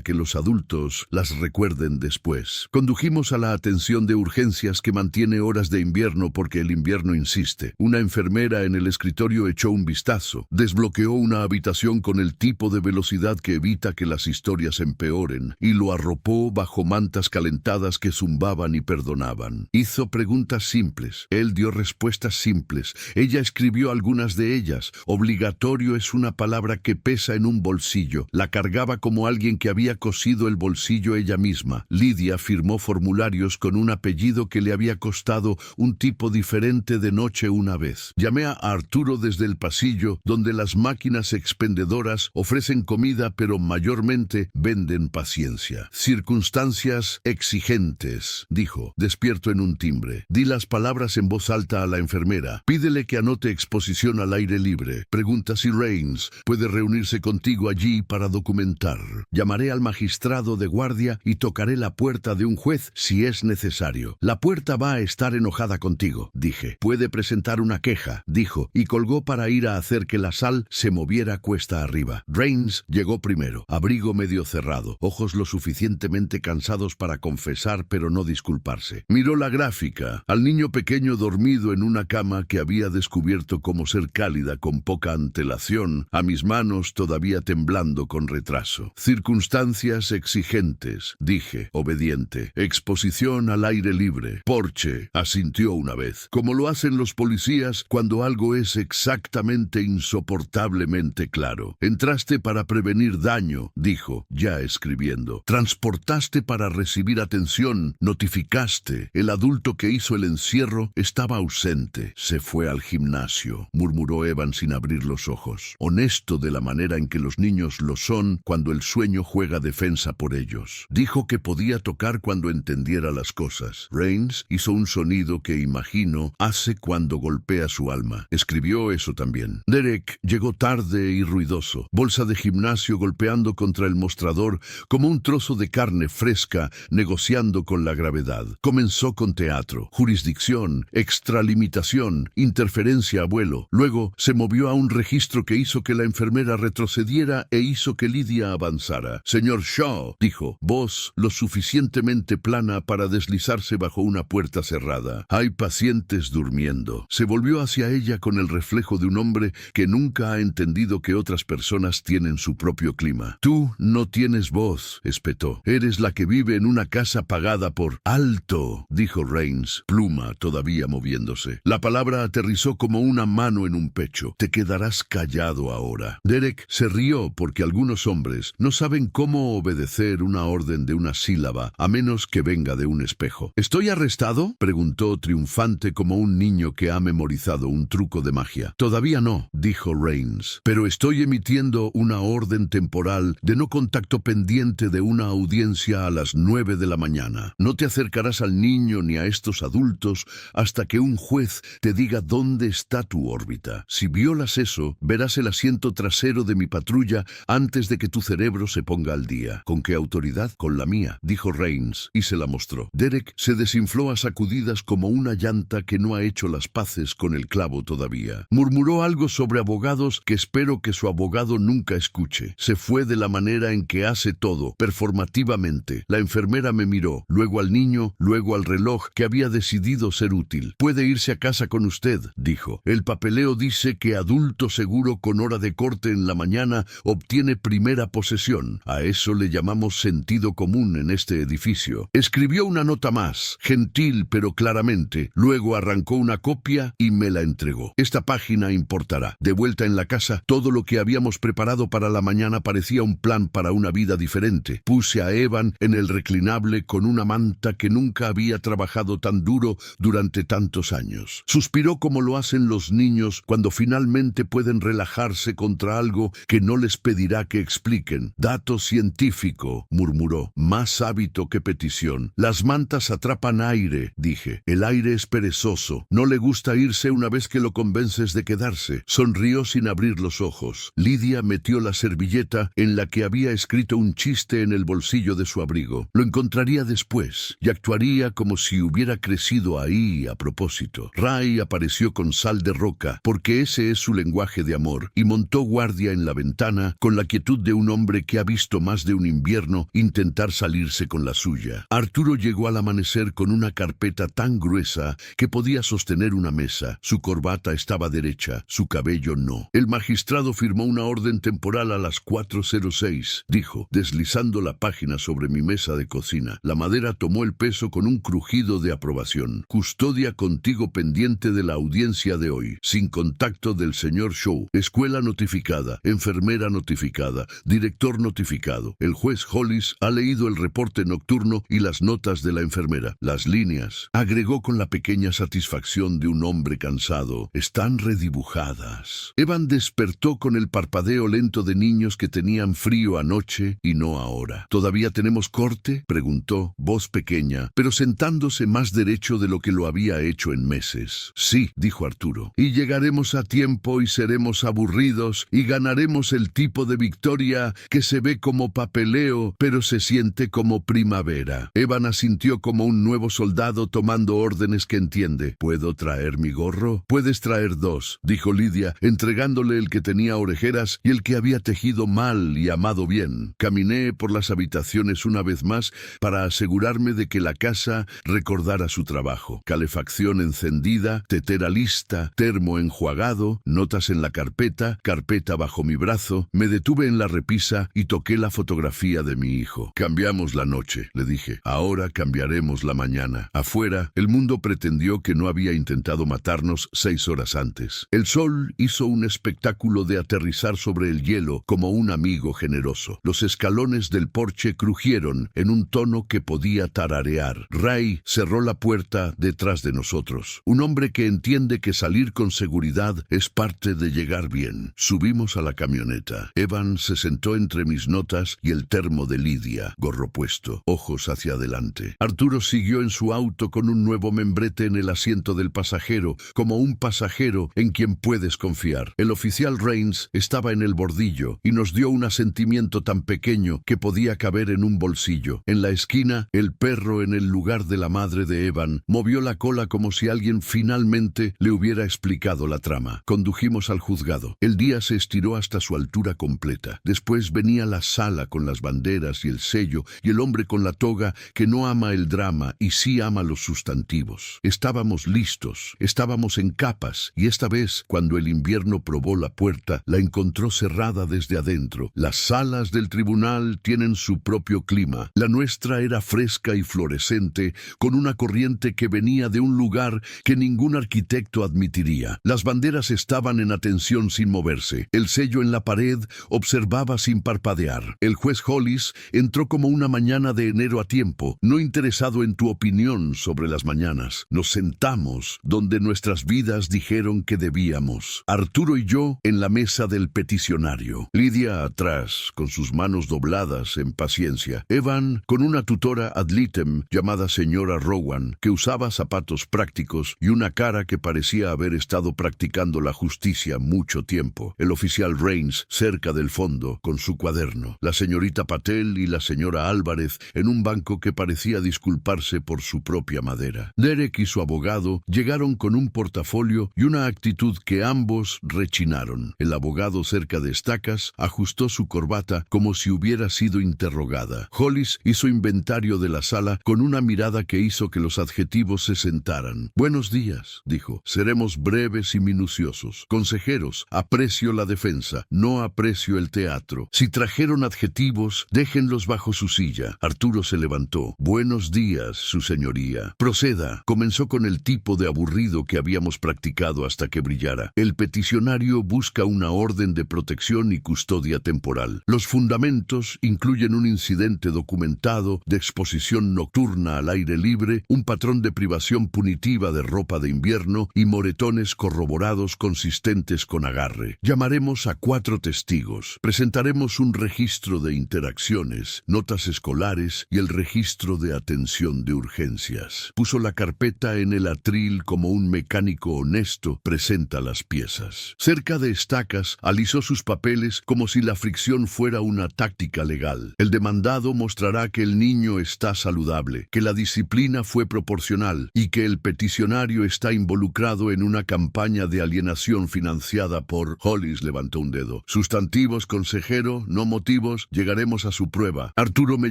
A: que los adultos las recuerden después». Condujimos a la atención de urgencias que mantiene horas de invierno porque el invierno insiste. Una enfermera en el escritorio echó un vistazo. Desbloqueó una habitación con el tipo de velocidad que evita que las historias empeoren y lo arropó bajo mantas calentadas que zumbaban y perdonaban. Hizo preguntas simples. Él dio respuestas simples. Ella escribió algunas de ellas. Obligatorio es una palabra que pesa en un bolsillo. La cargaba como alguien que había cosido el bolsillo ella misma. Lidia firmó formularios con un apellido que le había costado un tipo diferente de noche una vez. Llamé a Arturo desde el pasillo, donde las máquinas expendedoras ofrecen comida pero mayormente venden paciencia. «Circunstancias exigentes», dijo, despierto en un timbre. Di las palabras en voz alta a la enfermera. «Pídele que anote exposición al aire libre. Pregunta si Rains puede reunirse contigo allí para documentar. Llamaré al magistrado de guardia y tocaré la puerta de un juez si es necesario. La puerta va a estar enojada contigo», dije. «Puede presentar una queja», dijo, y colgó para ir a hacer que la sal se moviera cuesta arriba. Rains llegó primero, abrigo medio cerrado, ojos lo suficientemente cansados para confesar pero no disculparse. Miró la gráfica, al niño pequeño dormido en una cama que había descubierto cómo ser cálida con poca antelación, a mis manos todavía temblando con retraso. «Circunstancias exigentes», dije, obediente. «Exposición al aire libre. Porche», asintió una vez. Como lo hacen los policías cuando algo es exactamente insoportablemente claro. «Entraste para prevenir daño», dijo, ya escribiendo. «Transportaste para recibir atención. Notificaste. El adulto que hizo el encierro estaba ausente. Se fue al gimnasio», murmuró Evan sin abrir los ojos. Honesto de la manera en que los niños lo son cuando el sueño juega defensa por ellos. Dijo que podía tocar cuando entendiera las cosas. Rains hizo un sonido que imagino hace cuando golpea su alma. Escribió eso también. Derek llegó tarde y ruidoso. Bolsa de gimnasio golpeando contra el mostrador como un trozo de carne fresca negociando con la gravedad. Comenzó con teatro, jurisdicción, extralimitación, interferencia a vuelo. Luego se Se movió a un registro que hizo que la enfermera retrocediera e hizo que Lidia avanzara. Señor Shaw, dijo, voz lo suficientemente plana para deslizarse bajo una puerta cerrada. Hay pacientes durmiendo. Se volvió hacia ella con el reflejo de un hombre que nunca ha entendido que otras personas tienen su propio clima. Tú no tienes voz, espetó. Eres la que vive en una casa pagada por... Alto, dijo Rains, pluma todavía moviéndose. La palabra aterrizó como una mano en un pecho. Te quedarás callado ahora. Derek se rió porque algunos hombres no saben cómo obedecer una orden de una sílaba a menos que venga de un espejo. ¿Estoy arrestado?, preguntó triunfante como un niño que ha memorizado un truco de magia. Todavía no, dijo Rains, pero estoy emitiendo una orden temporal de no contacto pendiente de una audiencia a las 9 de la mañana. No te acercarás al niño ni a estos adultos hasta que un juez te diga dónde está tu órbita. Si violas eso, verás el asiento trasero de mi patrulla antes de que tu cerebro se ponga al día. ¿Con qué autoridad? Con la mía, dijo Rains, y se la mostró. Derek se desinfló a sacudidas como una llanta que no ha hecho las paces con el clavo todavía. Murmuró algo sobre abogados que espero que su abogado nunca escuche. Se fue de la manera en que hace todo, performativamente. La enfermera me miró, luego al niño, luego al reloj que había decidido ser útil. Puede irse a casa con usted, dijo. El papeleo dice que adulto seguro con hora de corte en la mañana obtiene primera posesión. A eso le llamamos sentido común en este edificio. Escribió una nota más, gentil pero claramente. Luego arrancó una copia y me la entregó. Esta página importará. De vuelta en la casa, todo lo que habíamos preparado para la mañana parecía un plan para una vida diferente. Puse a Evan en el reclinable con una manta que nunca había trabajado tan duro durante tantos años. Suspiró como lo hacen los niños cuando finalmente pueden relajarse contra algo que no les pedirá que expliquen. Dato científico, murmuró. Más hábito que petición. Las mantas atrapan aire, dije. El aire es perezoso. No le gusta irse una vez que lo convences de quedarse. Sonrió sin abrir los ojos. Lidia metió la servilleta en la que había escrito un chiste en el bolsillo de su abrigo. Lo encontraría después y actuaría como si hubiera crecido ahí a propósito. Ray apareció con sal de roca, porque ese es su lenguaje de amor, y montó guardia en la ventana con la quietud de un hombre que ha visto más de un invierno intentar salirse con la suya. Arturo llegó al amanecer con una carpeta tan gruesa que podía sostener una mesa. Su corbata estaba derecha, su cabello no. El magistrado firmó una orden temporal a las 4:06, dijo, deslizando la página sobre mi mesa de cocina. La madera tomó el peso con un crujido de aprobación. Custodia contigo pendiente de la audiencia de hoy, sin contacto del señor Shaw. Escuela notificada, enfermera notificada, director notificado. El juez Hollis ha leído el reporte nocturno y las notas de la enfermera. Las líneas, agregó con la pequeña satisfacción de un hombre cansado, están redibujadas. Evan despertó con el parpadeo lento de niños que tenían frío anoche y no ahora. ¿Todavía tenemos corte?, preguntó, voz pequeña, pero sentándose más derecho de lo que lo había hecho en meses. Sí, dijo Arturo, y llegaremos a tiempo y seremos aburridos y ganaremos el tipo de victoria que se ve como papeleo, pero se siente como primavera. Evan asintió como un nuevo soldado tomando órdenes que entiende. ¿Puedo traer mi gorro? Puedes traer dos, dijo Lidia, entregándole el que tenía orejeras y el que había tejido mal y amado bien. Caminé por las habitaciones una vez más para asegurarme de que la casa recordara su trabajo. Calefacción encendida, tetera lista, termo enjuagado, notas en la carpeta, carpeta bajo mi brazo. Me detuve en la repisa y toqué la fotografía de mi hijo. Cambiamos la noche, le dije. Ahora cambiaremos la mañana. Afuera, el mundo pretendió que no había intentado matarnos 6 horas antes. El sol hizo un espectáculo de aterrizar sobre el hielo como un amigo generoso. Los escalones del porche crujieron en un tono que podía tararear. Ray cerró la puerta detrás de nosotros. Un hombre que entiende que salir con seguridad es parte de llegar bien. Subimos a la camioneta. Evan se sentó entre mis notas y el termo de Lidia, gorro puesto, ojos hacia adelante. Arturo siguió en su auto con un nuevo membrete en el asiento del pasajero, como un pasajero en quien puedes confiar. El oficial Rains estaba en el bordillo y nos dio un asentimiento tan pequeño que podía caber en un bolsillo. En la esquina, el perro en el lugar de la madre de Evan movió la cola como si alguien finalmente le hubiera explicado la trama. cama. Condujimos al juzgado. El día se estiró hasta su altura completa. Después venía la sala con las banderas y el sello y el hombre con la toga que no ama el drama y sí ama los sustantivos. Estábamos listos, estábamos en capas y esta vez, cuando el invierno probó la puerta, la encontró cerrada desde adentro. Las salas del tribunal tienen su propio clima. La nuestra era fresca y fluorescente, con una corriente que venía de un lugar que ningún arquitecto admitiría. Las banderas estaban en atención sin moverse. El sello en la pared observaba sin parpadear. El juez Hollis entró como una mañana de enero a tiempo, no interesado en tu opinión sobre las mañanas. Nos sentamos donde nuestras vidas dijeron que debíamos. Arturo y yo en la mesa del peticionario. Lidia atrás, con sus manos dobladas en paciencia. Evan con una tutora ad litem llamada señora Rowan, que usaba zapatos prácticos y una cara que parecía haber estado practicando la justicia mucho tiempo. El oficial Rains cerca del fondo, con su cuaderno. La señorita Patel y la señora Álvarez en un banco que parecía disculparse por su propia madera. Derek y su abogado llegaron con un portafolio y una actitud que ambos rechinaron. El abogado cerca de Estacas ajustó su corbata como si hubiera sido interrogada. Hollis hizo inventario de la sala con una mirada que hizo que los adjetivos se sentaran. Buenos días, dijo. Seremos breves y minuciosos. Consejeros, aprecio la defensa, no aprecio el teatro. Si trajeron adjetivos, déjenlos bajo su silla. Arturo se levantó. Buenos días, su señoría. Proceda. Comenzó con el tipo de aburrido que habíamos practicado hasta que brillara. El peticionario busca una orden de protección y custodia temporal. Los fundamentos incluyen un incidente documentado de exposición nocturna al aire libre, un patrón de privación punitiva de ropa de invierno y moretones corroborados consistentes con agarre. Llamaremos a 4 testigos. Presentaremos un registro de interacciones, notas escolares y el registro de atención de urgencias. Puso la carpeta en el atril como un mecánico honesto presenta las piezas. Cerca de Estacas alisó sus papeles como si la fricción fuera una táctica legal. El demandado mostrará que el niño está saludable, que la disciplina fue proporcional y que el peticionario está involucrado en una campaña de alienación financiada por... Hollis levantó un dedo. Sustantivos, consejero, no motivos, llegaremos a su prueba. Arturo me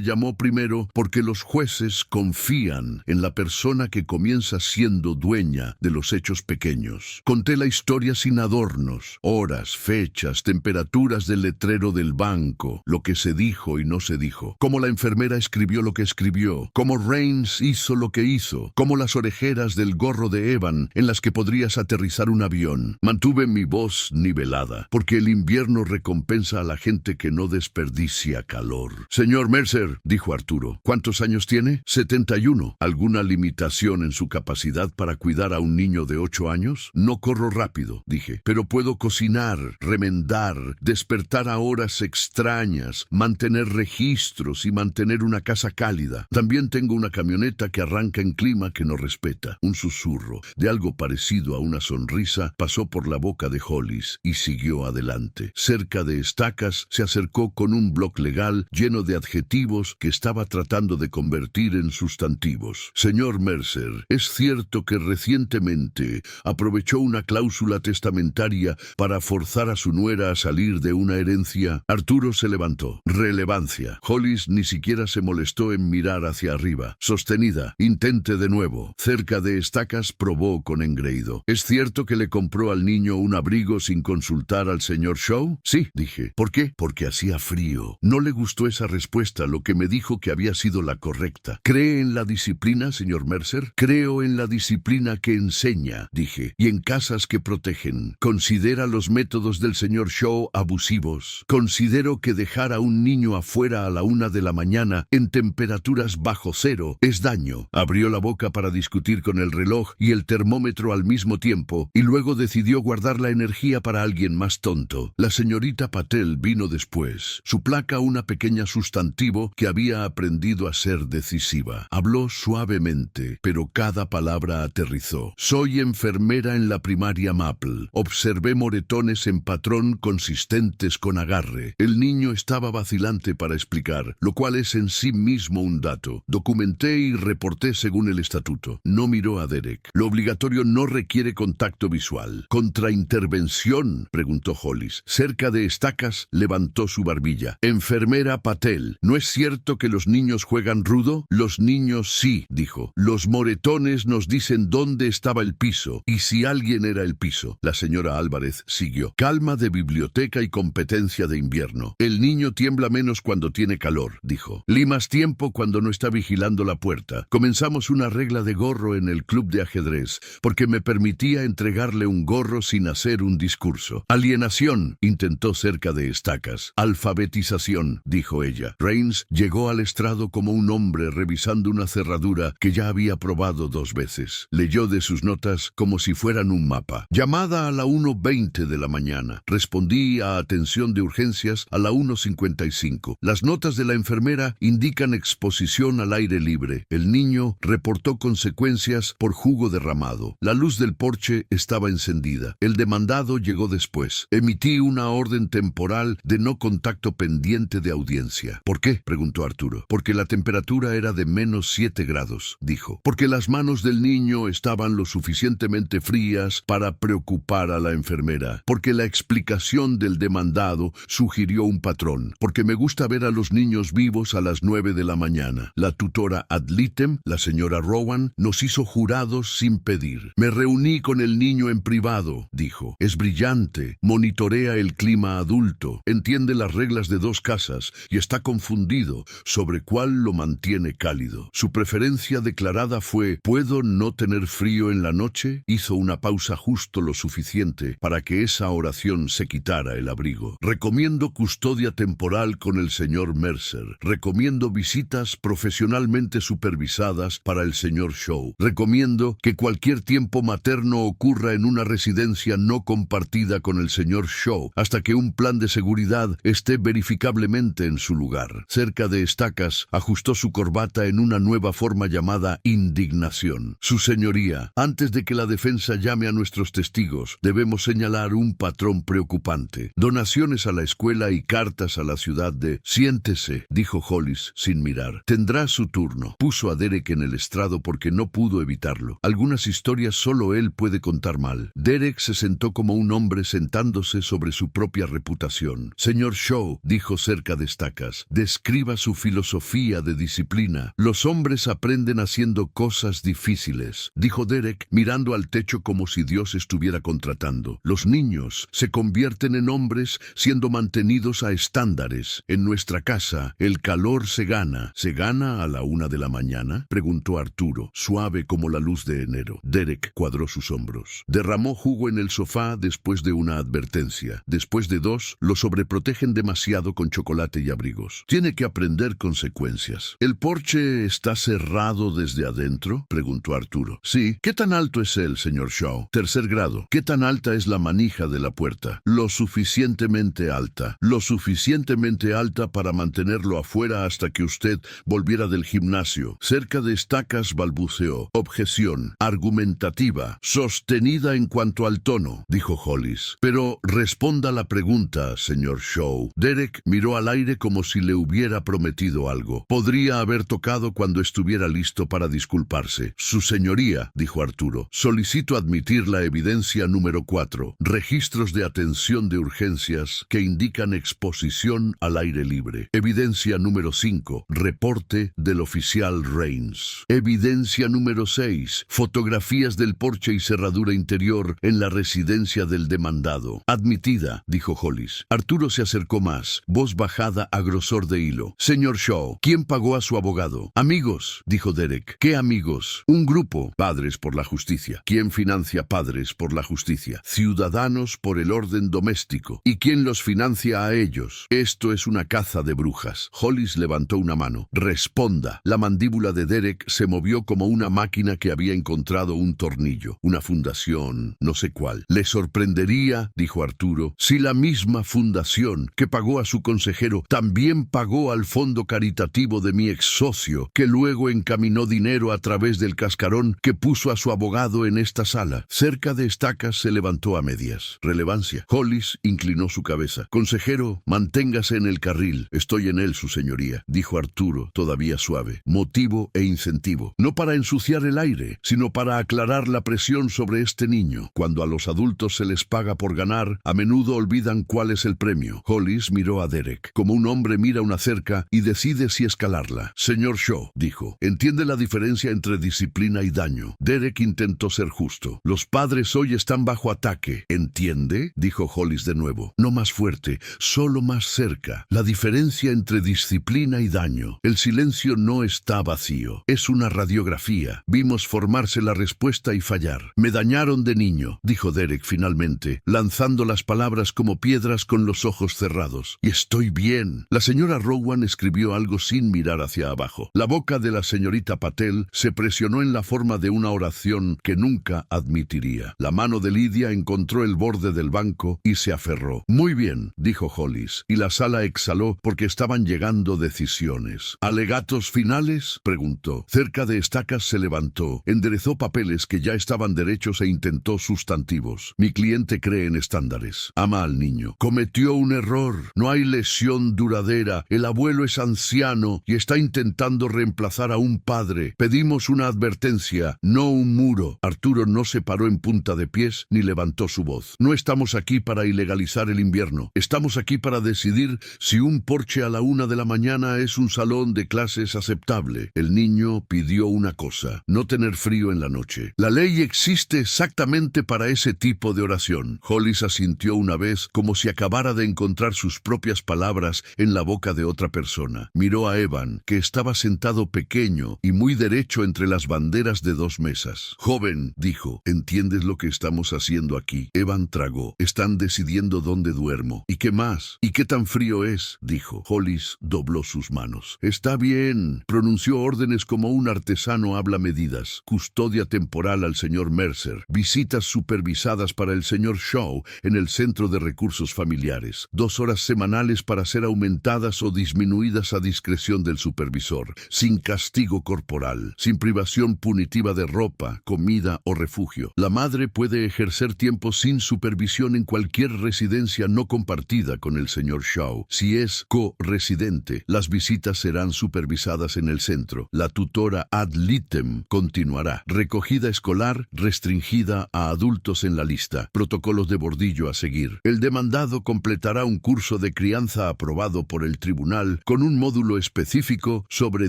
A: llamó primero porque los jueces confían en la persona que comienza siendo dueña de los hechos pequeños. Conté la historia sin adornos, horas, fechas, temperaturas del letrero del banco, lo que se dijo y no se dijo, cómo la enfermera escribió lo que escribió, cómo Rains hizo lo que hizo, cómo las orejeras del gorro de Evan en las que podrías aterrizar un avión. Mantuve mi voz nivelada, porque el invierno recompensa a la gente que no desperdicia calor. Señor Mercer, dijo Arturo, ¿cuántos años tiene? 71. ¿Alguna limitación en su capacidad para cuidar a un niño de 8 años? No corro rápido, dije, pero puedo cocinar, remendar, despertar a horas extrañas, mantener registros y mantener una casa cálida. También tengo una camioneta que arranca en clima que no respeta. Un susurro de algo parecido a una sonrisa pasó por la boca de Hollis y siguió adelante. Cerca de Estacas se acercó con un bloc legal lleno de adjetivos que estaba tratando de convertir en sustantivos. Señor Mercer, ¿es cierto que recientemente aprovechó una cláusula testamentaria para forzar a su nuera a salir de una herencia? Arturo se levantó. Relevancia. Hollis ni siquiera se molestó en mirar hacia arriba. Sostenida. Intente de nuevo. Cerca de Estacas probó con engreído. ¿Es cierto que le compró al niño un abrigo sin consultar al señor Shaw? Sí, dije. ¿Por qué? Porque hacía frío. No le gustó esa respuesta, lo que me dijo que había sido la correcta. ¿Cree en la disciplina, señor Mercer? Creo en la disciplina que enseña, dije, y en casas que protegen. Considera los métodos del señor Shaw abusivos. Considero que dejar a un niño afuera a la 1 de la mañana en temperaturas bajo cero es daño. Abrió la boca para discutir con el reloj y el termómetro al mismo tiempo, y luego decidió guardar la energía para alguien más tonto. La señorita Patel vino después. Su placa una pequeña sustantivo que había aprendido a ser decisiva. Habló suavemente, pero cada palabra aterrizó. Soy enfermera en la primaria Maple. Observé moretones en patrón consistentes con agarre. El niño estaba vacilante para explicar, lo cual es en sí mismo un dato. Documenté y reporté según el estatuto. No miró a Derek. Lo obligatorio no requiere contacto visual. mal. ¿Contraintervención?, preguntó Hollis. Cerca de estacas levantó su barbilla. Enfermera Patel, ¿no es cierto que los niños juegan rudo? Los niños sí, dijo. Los moretones nos dicen dónde estaba el piso y si alguien era el piso. La señora Álvarez siguió. Calma de biblioteca y competencia de invierno. El niño tiembla menos cuando tiene calor, dijo. Limas tiempo cuando no está vigilando la puerta. Comenzamos una regla de gorro en el club de ajedrez, porque me permitía entregarle un gorro sin hacer un discurso. Alienación, intentó cerca de estacas. Alfabetización, dijo ella. Rains llegó al estrado como un hombre revisando una cerradura que ya había probado 2 veces. Leyó de sus notas como si fueran un mapa. Llamada a la 1:20 de la mañana. Respondí a atención de urgencias a la 1:55. Las notas de la enfermera indican exposición al aire libre. El niño reportó consecuencias por jugo derramado. La luz del porche estaba encendida. El demandado llegó después. Emití una orden temporal de no contacto pendiente de audiencia. ¿Por qué?, preguntó Arturo. Porque la temperatura era de -7 grados, dijo. Porque las manos del niño estaban lo suficientemente frías para preocupar a la enfermera. Porque la explicación del demandado sugirió un patrón. Porque me gusta ver a los niños vivos a las 9 de la mañana. La tutora ad litem, la señora Rowan, nos hizo jurados sin pedir. Me reuní con el niño en privado, dijo. Es brillante, monitorea el clima adulto, entiende las reglas de 2 casas y está confundido sobre cuál lo mantiene cálido. Su preferencia declarada fue: ¿puedo no tener frío en la noche? Hizo una pausa justo lo suficiente para que esa oración se quitara el abrigo. Recomiendo custodia temporal con el señor Mercer. Recomiendo visitas profesionalmente supervisadas para el señor Shaw. Recomiendo que cualquier tiempo materno ocurra en una residencia no compartida con el señor Shaw hasta que un plan de seguridad esté verificablemente en su lugar. Cerca de estacas ajustó su corbata en una nueva forma llamada indignación. Su señoría, antes de que la defensa llame a nuestros testigos, debemos señalar un patrón preocupante. Donaciones a la escuela y cartas a la ciudad de... Siéntese, dijo Hollis sin mirar. Tendrá su turno. Puso a Derek en el estrado porque no pudo evitarlo. Algunas historias solo él puede contar mal. Derek se sentó como un hombre sentándose sobre su propia reputación. Señor Shaw, dijo cerca de estacas, describa su filosofía de disciplina. Los hombres aprenden haciendo cosas difíciles, dijo Derek, mirando al techo como si Dios estuviera contratando. Los niños se convierten en hombres siendo mantenidos a estándares. En nuestra casa, el calor se gana. ¿Se gana a la 1 de la mañana?, preguntó Arturo, suave como la luz de enero. Derek cuadró sus hombros. Derramó jugo en el sofá después de una advertencia. Después de 2, lo sobreprotegen demasiado con chocolate y abrigos. Tiene que aprender consecuencias. ¿El porche está cerrado desde adentro?, preguntó Arturo. Sí. ¿Qué tan alto es él, señor Shaw? 3er grado. ¿Qué tan alta es la manija de la puerta? Lo suficientemente alta. Lo suficientemente alta para mantenerlo afuera hasta que usted volviera del gimnasio. Cerca de estacas balbuceó. Objeción. Argumentativa. Sostenida en cuanto al tono, dijo Hollis. Pero responda la pregunta, señor Shaw. Derek miró al aire como si le hubiera prometido algo. Podría haber tocado cuando estuviera listo para disculparse. Su señoría, dijo Arturo, solicito admitir la evidencia número 4. Registros de atención de urgencias que indican exposición al aire libre. Evidencia número 5. Reporte del oficial Rains. Evidencia número 6. Fotografías del porche y cerradura interior en la residencia del demandado. Admitida, dijo Hollis. Arturo se acercó más, voz bajada a grosor de hilo. Señor Shaw, ¿quién pagó a su abogado? Amigos, dijo Derek. ¿Qué amigos? Un grupo. Padres por la justicia. ¿Quién financia Padres por la justicia? Ciudadanos por el orden doméstico. ¿Y quién los financia a ellos? Esto es una caza de brujas. Hollis levantó una mano. Responda. La mandíbula de Derek se movió como una máquina que había encontrado un tornillo. Una fundación, no sé cuál. Le sorprendería, dijo Arturo, si la misma fundación que pagó a su consejero también pagó al fondo caritativo de mi ex socio, que luego encaminó dinero a través del cascarón que puso a su abogado en esta sala. Cerca de estacas se levantó a medias. Relevancia. Hollis inclinó su cabeza. Consejero, manténgase en el carril. Estoy en él, su señoría, dijo Arturo, todavía suave. Motivo e incentivo. No para ensuciar el aire, sino para aclarar la presión sobre este niño. premio. Cuando a los adultos se les paga por ganar, a menudo olvidan cuál es el premio. Hollis miró a Derek, como un hombre mira una cerca y decide si escalarla. Señor Shaw, dijo, ¿entiende la diferencia entre disciplina y daño? Derek intentó ser justo. Los padres hoy están bajo ataque. ¿Entiende? Dijo Hollis de nuevo. No más fuerte, solo más cerca. La diferencia entre disciplina y daño. El silencio no está vacío. Es una radiografía. Vimos formarse la respuesta y fallar. Me dañaron de niño, dijo Derek finalmente, lanzando las palabras como piedras con los ojos cerrados. Y estoy bien. La señora Rowan escribió algo sin mirar hacia abajo. La boca de la señorita Patel se presionó en la forma de una oración que nunca admitiría. La mano de Lidia encontró el borde del banco y se aferró. Muy bien, dijo Hollis, y la sala exhaló porque estaban llegando decisiones. ¿Alegatos finales?, preguntó. Cerca de Estacas se levantó, enderezó papeles que ya estaban derechos e intentó sustantivos. Mi cliente cree en estándares. Ama al niño. Cometió un error. No hay lesión duradera. El abuelo es anciano y está intentando reemplazar a un padre. Pedimos una advertencia, no un muro. Arturo no se paró en punta de pies ni levantó su voz. No estamos aquí para ilegalizar el invierno. Estamos aquí para decidir si un porche a la 1 de la mañana es un salón de clases aceptable. El niño pidió una cosa, no tener frío en la noche. La ley existe exactamente para ese tipo de oración. Hollis asintió una vez como si acabara de encontrar sus propias palabras en la boca de otra persona. Miró a Evan, que estaba sentado pequeño y muy derecho entre las banderas de 2 mesas. Joven, dijo, ¿entiendes lo que estamos haciendo aquí? Evan tragó. Están decidiendo dónde duermo. ¿Y qué más? ¿Y qué tan frío es?, dijo. Hollis dobló sus manos. Está bien. Pronunció órdenes como un artesano habla medidas. Custodia temporal al señor Mercer. Visitas supervisadas para el señor Shaw en el Centro de Recursos Familiares. 2 horas semanales para ser aumentadas o disminuidas a discreción del supervisor. Sin castigo corporal. Sin privación punitiva de ropa, comida o refugio. La madre puede ejercer tiempo sin supervisión en cualquier residencia no compartida con el señor Shaw. Si es co-residente, las visitas serán supervisadas en el centro. La tutora ad litem continuará. Recogida escolar restringida a adultos en la lista. Protocolos de bordillo a seguir. El demandado completará un curso de crianza aprobado por el tribunal con un módulo específico sobre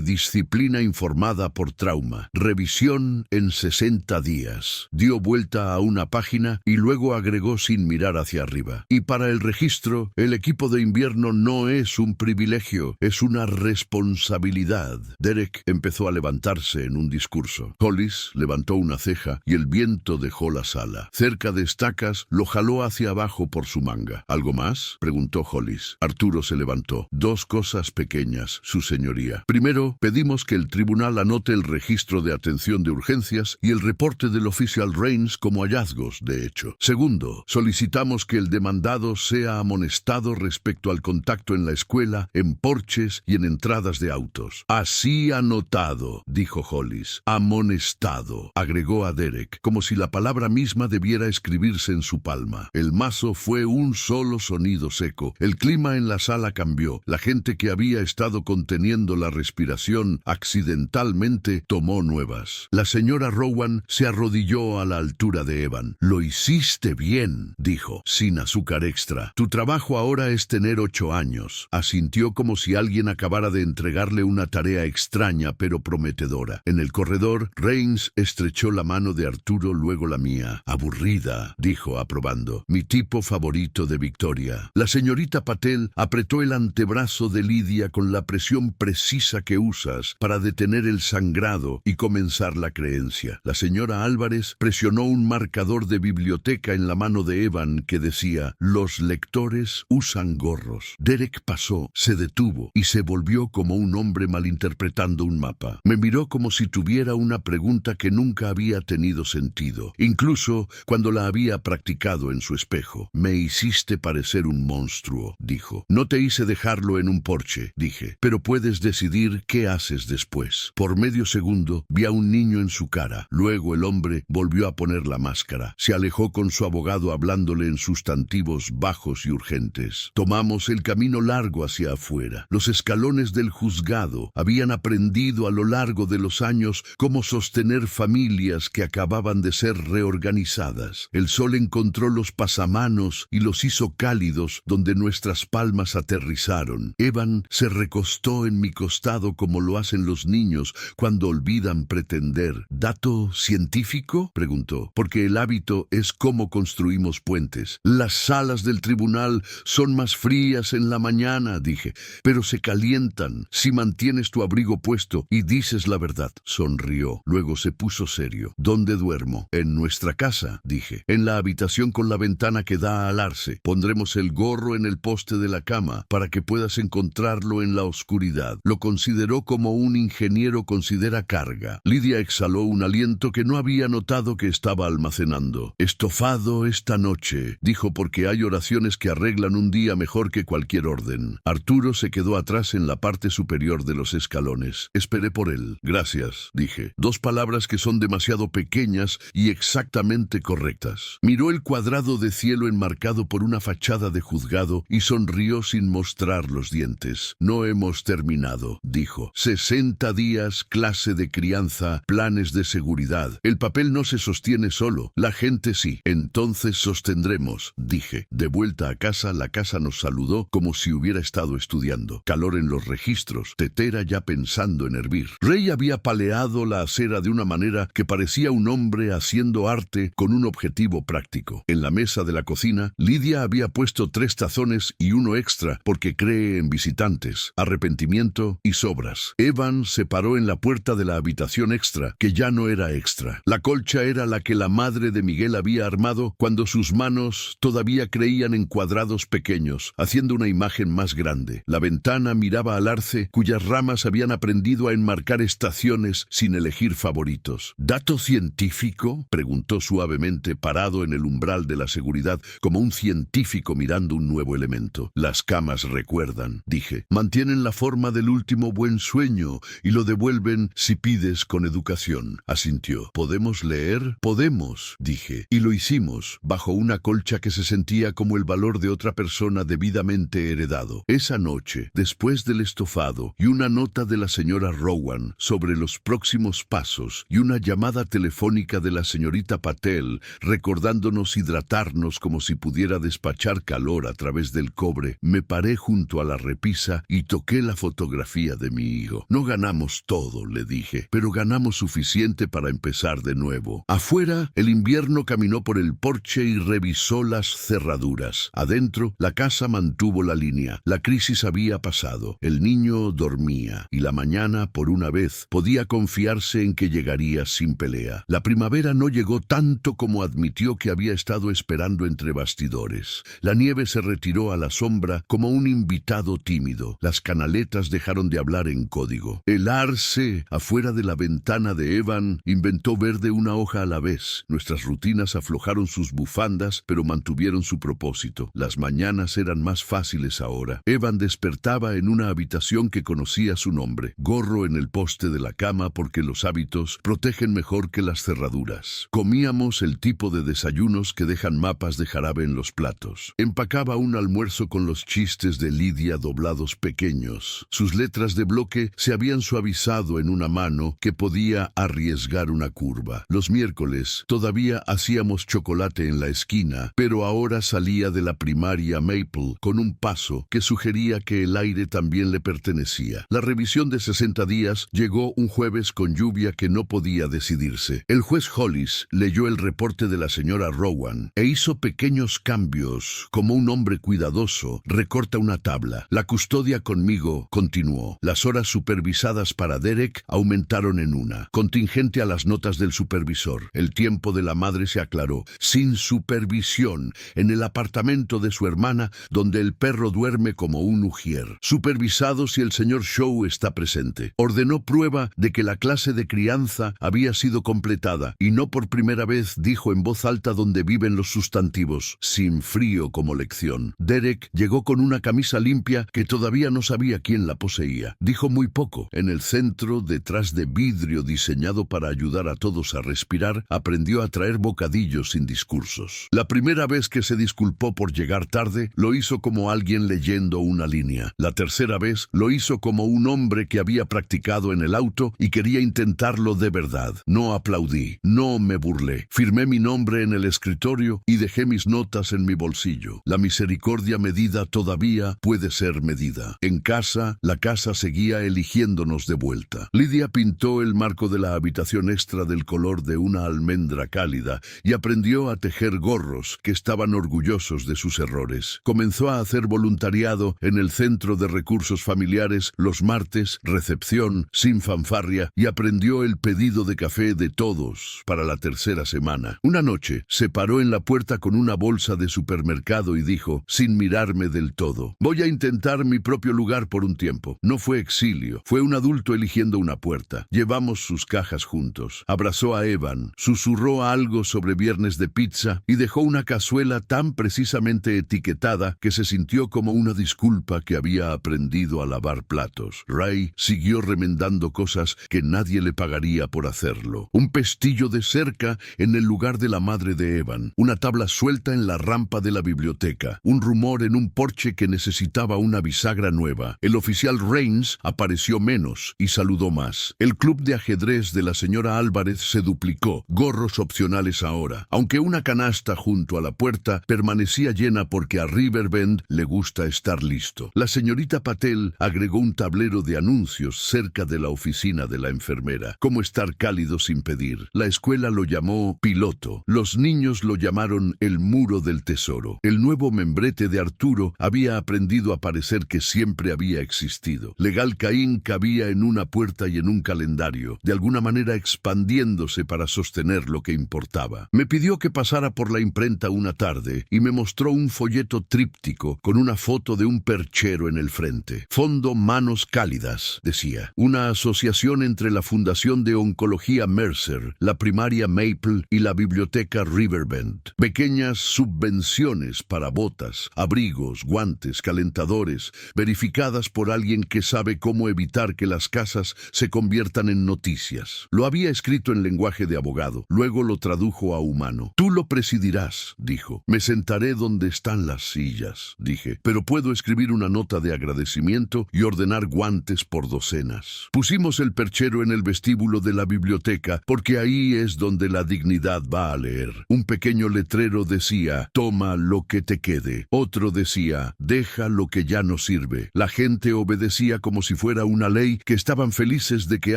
A: disciplina informada por trauma. Revisión en 60 días. Dio vuelta a una página y luego agregó sin mirar hacia arriba. Y para el registro, el equipo de invierno no es un privilegio, es una responsabilidad. Derek empezó a levantarse en un discurso. Hollis levantó una ceja y el viento dejó la sala. Cerca de Estacas lo jaló hacia abajo por su manga. ¿Algo más?, preguntó Hollis. Arturo se levantó. 2 cosas pequeñas, su señoría. Primero, pedimos que el tribunal anote el registro de atención de urgencias y el reporte del oficial Rains como hallazgos, de hecho. Segundo, solicitamos que el demandado sea amonestado respecto al contacto en la escuela, en porches y en entradas de autos. Así anotado, dijo Hollis. Amonestado, agregó a Derek, como si la palabra misma debiera escribirse en su palma. El mazo fue un solo sonido seco. El clima en la sala cambió. La gente que había estado conteniendo la respiración accidentalmente tomó nuevas. La señora Rowan se arrodilló a la altura de Evan. Lo hiciste bien, dijo, sin azúcar extra. Tu trabajo ahora es tener 8 años. Asintió como si alguien acabara de entregarle una tarea extraña pero prometedora. En el corredor, Rains estrechó la mano de Arturo, luego la mía. Aburrida, dijo aprobando. Mi tipo favorito de Victoria. La señorita Patel apretó el antebrazo de Lidia con la presión precisa que usas para detener el sangrado y comenzar la creencia. La señora Álvarez presionó un marcador de biblioteca en la mano de Evan que decía: los lectores usan gorros. Derek pasó, se detuvo y se volvió como un hombre malinterpretando un mapa. Me miró como si tuviera una pregunta que nunca había tenido sentido, incluso cuando la había practicado en su espejo. Me hiciste parecer un monstruo, dijo. No te hice dejarlo en un porche, dije, pero puedes decidir qué haces después. Por medio segundo vi a un niño en su cara. Luego el hombre volvió a poner la máscara. Se alejó con su abogado hablándole en sustantivos bajos y urgentes. Tomamos el camino largo hacia afuera. Los escalones del juzgado habían aprendido a lo largo de los años cómo sostener familias que acababan de ser reorganizadas organizadas. El sol encontró los pasamanos y los hizo cálidos donde nuestras palmas aterrizaron. Evan se recostó en mi costado como lo hacen los niños cuando olvidan pretender. ¿Dato científico?, preguntó. Porque el hábito es cómo construimos puentes. Las salas del tribunal son más frías en la mañana, dije, pero se calientan si mantienes tu abrigo puesto y dices la verdad. Sonrió. Luego se puso serio. ¿Dónde duermo? En nuestra casa, dije. En la habitación con la ventana que da al arce. Pondremos el gorro en el poste de la cama para que puedas encontrarlo en la oscuridad. Lo consideró como un ingeniero considera carga. Lidia exhaló un aliento que no había notado que estaba almacenando. Estofado esta noche, dijo, porque hay oraciones que arreglan un día mejor que cualquier orden. Arturo se quedó atrás en la parte superior de los escalones. Esperé por él. Gracias, dije. Dos palabras que son demasiado pequeñas y exactamente correctas. Miró el cuadrado de cielo enmarcado por una fachada de juzgado y sonrió sin mostrar los dientes. No hemos terminado, dijo. 60 días, clase de crianza, planes de seguridad. El papel no se sostiene solo, la gente sí. Entonces sostendremos, dije. De vuelta a casa, la casa nos saludó como si hubiera estado estudiando. Calor en los registros, tetera ya pensando en hervir. Ray había paleado la acera de una manera que parecía un hombre haciendo arte con un objetivo práctico. En la mesa de la cocina, Lidia había puesto 3 tazones y uno extra porque cree en visitantes, arrepentimiento y sobras. Evan se paró en la puerta de la habitación extra, que ya no era extra. La colcha era la que la madre de Miguel había armado cuando sus manos todavía creían en cuadrados pequeños, haciendo una imagen más grande. La ventana miraba al arce, cuyas ramas habían aprendido a enmarcar estaciones sin elegir favoritos. ¿Dato científico?, preguntó suavemente, parado en el umbral de la seguridad, como un científico mirando un nuevo elemento. Las camas recuerdan, dije. Mantienen la forma del último buen sueño y lo devuelven si pides con educación. Asintió. ¿Podemos leer? Podemos, dije. Y lo hicimos, bajo una colcha que se sentía como el valor de otra persona debidamente heredado. Esa noche, después del estofado y una nota de la señora Rowan sobre los próximos pasos y una llamada telefónica de la señorita Patel recordándonos hidratarnos como si pudiera despachar calor a través del cobre, me paré junto a la repisa y toqué la fotografía de mi hijo. No ganamos todo, le dije, pero ganamos suficiente para empezar de nuevo. Afuera, el invierno caminó por el porche y revisó las cerraduras. Adentro, la casa mantuvo la línea. La crisis había pasado. El niño dormía y la mañana, por una vez, podía confiarse en que llegaría sin pelea. La primavera no llegó tanto como admitió que había estado esperando entre bastidores. La nieve se retiró a la sombra como un invitado tímido. Las canaletas dejaron de hablar en código. El arce, afuera de la ventana de Evan, inventó ver de una hoja a la vez. Nuestras rutinas aflojaron sus bufandas, pero mantuvieron su propósito. Las mañanas eran más fáciles ahora. Evan despertaba en una habitación que conocía su nombre. Gorro en el poste de la cama porque los hábitos protegen mejor que las cerraduras. Comíamos el tipo de desayunos que dejan mapas de jarabe en los platos. Empacaba un almuerzo con los chistes de Lidia doblados pequeños. Sus letras de bloque se habían suavizado en una mano que podía arriesgar una curva. Los miércoles todavía hacíamos chocolate en la esquina, pero ahora salía de la primaria Maple con un paso que sugería que el aire también le pertenecía. La revisión de 60 días llegó un jueves con lluvia que no podía decidirse. El juez Hollis leyó el reporte de la señora Rowan e hizo pequeños cambios, como un hombre cuidadoso recorta una tabla. La custodia conmigo continuó. Las horas supervisadas para Derek aumentaron en una, contingente a las notas del supervisor. El tiempo de la madre se aclaró. Sin supervisión, en el apartamento de su hermana, donde el perro duerme como un ujier. Supervisado si el señor Shaw está presente. Ordenó prueba de que la clase de crianza había sido completada, y no por primera vez dijo en voz alta donde viven los sustantivos, sin frío como lección. Derek llegó con una camisa limpia que todavía no sabía quién la poseía. Dijo muy poco. En el centro, detrás de vidrio diseñado para ayudar a todos a respirar, aprendió a traer bocadillos sin discursos. La primera vez que se disculpó por llegar tarde, lo hizo como alguien leyendo una línea. La tercera vez, lo hizo como un hombre que había practicado en el auto y quería intentarlo de verdad. No aplaudí, no me burlé. Entré, firmé mi nombre en el escritorio y dejé mis notas en mi bolsillo. La misericordia medida todavía puede ser medida. En casa, la casa seguía eligiéndonos de vuelta. Lidia pintó el marco de la habitación extra del color de una almendra cálida y aprendió a tejer gorros que estaban orgullosos de sus errores. Comenzó a hacer voluntariado en el Centro de Recursos Familiares los martes, recepción, sin fanfarria, y aprendió el pedido de café de todos para la tercera semana. Una noche, se paró en la puerta con una bolsa de supermercado y dijo, sin mirarme del todo, voy a intentar mi propio lugar por un tiempo. No fue exilio, fue un adulto eligiendo una puerta. Llevamos sus cajas juntos. Abrazó a Evan, susurró algo sobre viernes de pizza y dejó una cazuela tan precisamente etiquetada que se sintió como una disculpa que había aprendido a lavar platos. Ray siguió remendando cosas que nadie le pagaría por hacerlo. Un pestillo de cerca en el lugar de la madre de Evan, una tabla suelta en la rampa de la biblioteca, un rumor en un porche que necesitaba una bisagra nueva. El oficial Rains apareció menos y saludó más. El club de ajedrez de la señora Álvarez se duplicó, gorros opcionales ahora, aunque una canasta junto a la puerta permanecía llena porque a Riverbend le gusta estar listo. La señorita Patel agregó un tablero de anuncios cerca de la oficina de la enfermera. Cómo estar cálido sin pedir. La escuela lo llamó piloto. Los niños lo llamaron el muro del tesoro. El nuevo membrete de Arturo había aprendido a parecer que siempre había existido. Legal Caín cabía en una puerta y en un calendario, de alguna manera expandiéndose para sostener lo que importaba. Me pidió que pasara por la imprenta una tarde y me mostró un folleto tríptico con una foto de un perchero en el frente. Fondo Manos Cálidas, decía. Una asociación entre la Fundación de Oncología Mercer, la primaria Maple y la biblioteca Riverbend. Pequeñas subvenciones para botas, abrigos, guantes, calentadores, verificadas por alguien que sabe cómo evitar que las casas se conviertan en noticias. Lo había escrito en lenguaje de abogado, luego lo tradujo a humano. Tú lo presidirás, dijo. Me sentaré donde están las sillas, dije, pero puedo escribir una nota de agradecimiento y ordenar guantes por docenas. Pusimos el perchero en el vestíbulo de la biblioteca porque ahí es donde la dignidad va a leer. Un pequeño letrero decía, toma lo que te quede. Otro decía, deja lo que ya no sirve. La gente obedecía como si fuera una ley que estaban felices de que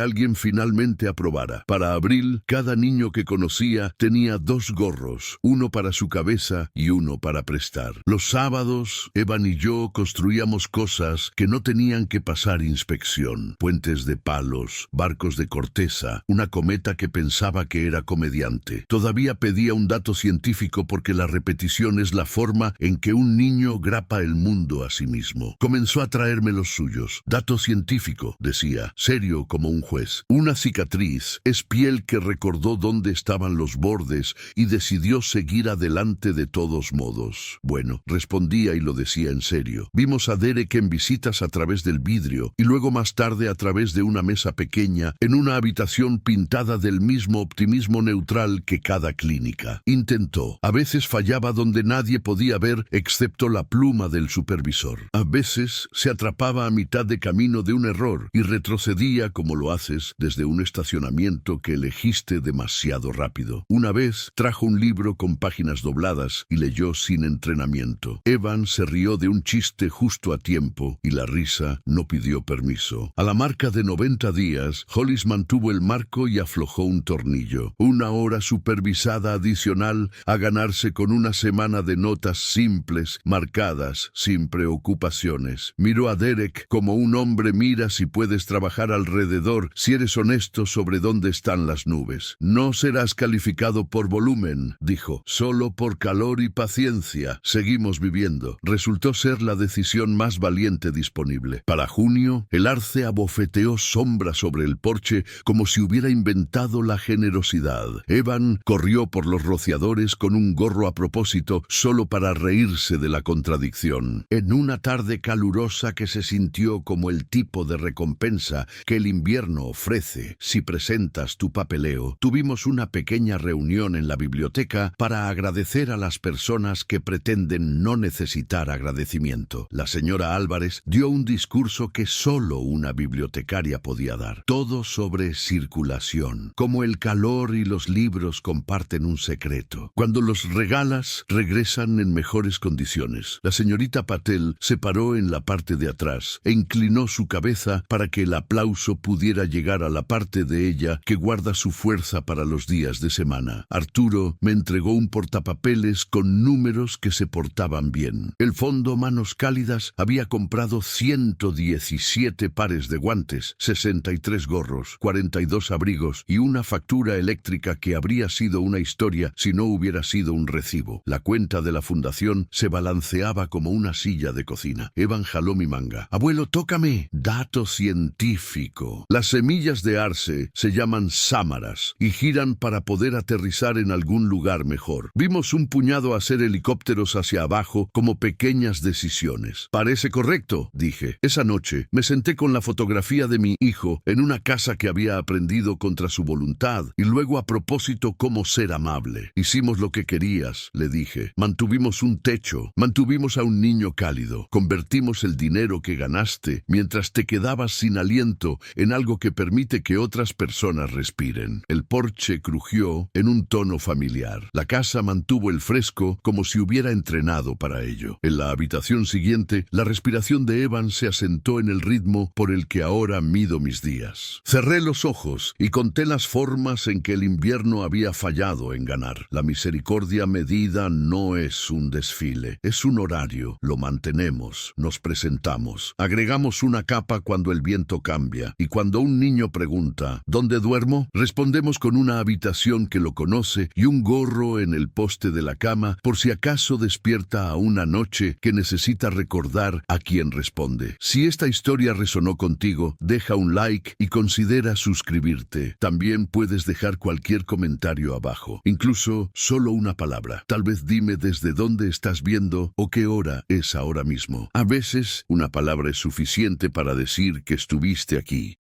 A: alguien finalmente aprobara. Para abril, cada niño que conocía tenía 2 gorros, uno para su cabeza y uno para prestar. Los sábados, Evan y yo construíamos cosas que no tenían que pasar inspección. Puentes de palos, barcos de corteza, una cometa que pensaba que era comediante. Todavía pedía un dato científico porque la repetición es la forma en que un niño grapa el mundo a sí mismo. Comenzó a traerme los suyos. Dato científico, decía, serio como un juez. Una cicatriz es piel que recordó dónde estaban los bordes y decidió seguir adelante de todos modos. Bueno, respondía y lo decía en serio. Vimos a Derek en visitas a través del vidrio y luego más tarde a través de una mesa pequeña en una habitación pintada del mismo optimismo neutral que cada clínica. Intentó. A veces fallaba donde nadie podía ver excepto la pluma del supervisor. A veces se atrapaba a mitad de camino de un error y retrocedía como lo haces desde un estacionamiento que elegiste demasiado rápido. Una vez trajo un libro con páginas dobladas y leyó sin entrenamiento. Evan se rió de un chiste justo a tiempo y la risa no pidió permiso. A la marca de 90 días, Hollis mantuvo el marco y aflojó un tornillo. Una hora supervisada adicional a ganarse con una semana de notas simples, marcadas, sin preocupaciones. Miró a Derek como un hombre mira si puedes trabajar alrededor, si eres honesto sobre dónde están las nubes. No serás calificado por volumen, dijo, solo por calor y paciencia. Seguimos viviendo. Resultó ser la decisión más valiente disponible. Para junio, el arce abofeteó sombra sobre el porche como si hubiera inventado la generosidad. Evan corrió por los rociadores con un gorro a propósito solo para reírse de la contradicción. En una tarde calurosa que se sintió como el tipo de recompensa que el invierno ofrece si presentas tu papeleo, tuvimos una pequeña reunión en la biblioteca para agradecer a las personas que pretenden no necesitar agradecimiento. La señora Álvarez dio un discurso que solo una bibliotecaria podía dar. Todo sobre circulación, como el calor y los libros comparten un secreto. Cuando los regalas, regresan en mejores condiciones. La señorita Patel se paró en la parte de atrás e inclinó su cabeza para que el aplauso pudiera llegar a la parte de ella que guarda su fuerza para los días de semana. Arturo me entregó un portapapeles con números que se portaban bien. El fondo Manos Cálidas había comprado 117 pares de guantes, 63 gorros, 42 abrigos y una factura eléctrica que habría sido una historia si no hubiera sido un recibo. La cuenta de la fundación se balanceaba como una silla de cocina. Evan jaló mi manga. «Abuelo, tócame». Dato científico. Las semillas de arce se llaman sámaras y giran para poder aterrizar en algún lugar mejor. Vimos un puñado hacer helicópteros hacia abajo como pequeñas decisiones. «Parece correcto», dije. Esa noche me senté con la fotografía de mi hijo en una casa que había aprendido contra su voluntad y luego a propósito cómo ser amable. «Hicimos lo que querías», le dije. «Mantuvimos un techo, mantuvimos a un niño cálido, convertimos el dinero que ganaste mientras te quedabas sin aliento en algo que permite que otras personas respiren». El porche crujió en un tono familiar. La casa mantuvo el fresco como si hubiera entrenado para ello. En la habitación siguiente, la respiración de Evan se asentó en el ritmo por el que ahora mido mis días. Cerré los ojos y conté las formas en que el invierno había fallado en ganar. La misericordia medida no es un desfile, es un horario. Lo mantenemos, nos presentamos. Agregamos una capa cuando el viento cambia. Y cuando un niño pregunta «¿Dónde duermo?», respondemos con una habitación que lo conoce y un gorro en el poste de la cama por si acaso despierta a una noche que necesita recordar a quien responde. Si esta historia resonó contigo, deja un like y considera suscribirte. También puedes dejar cualquier comentario abajo, incluso solo una palabra. Tal vez dime desde dónde estás viendo o qué hora es ahora mismo. A veces, una palabra es suficiente para decir que estuviste aquí.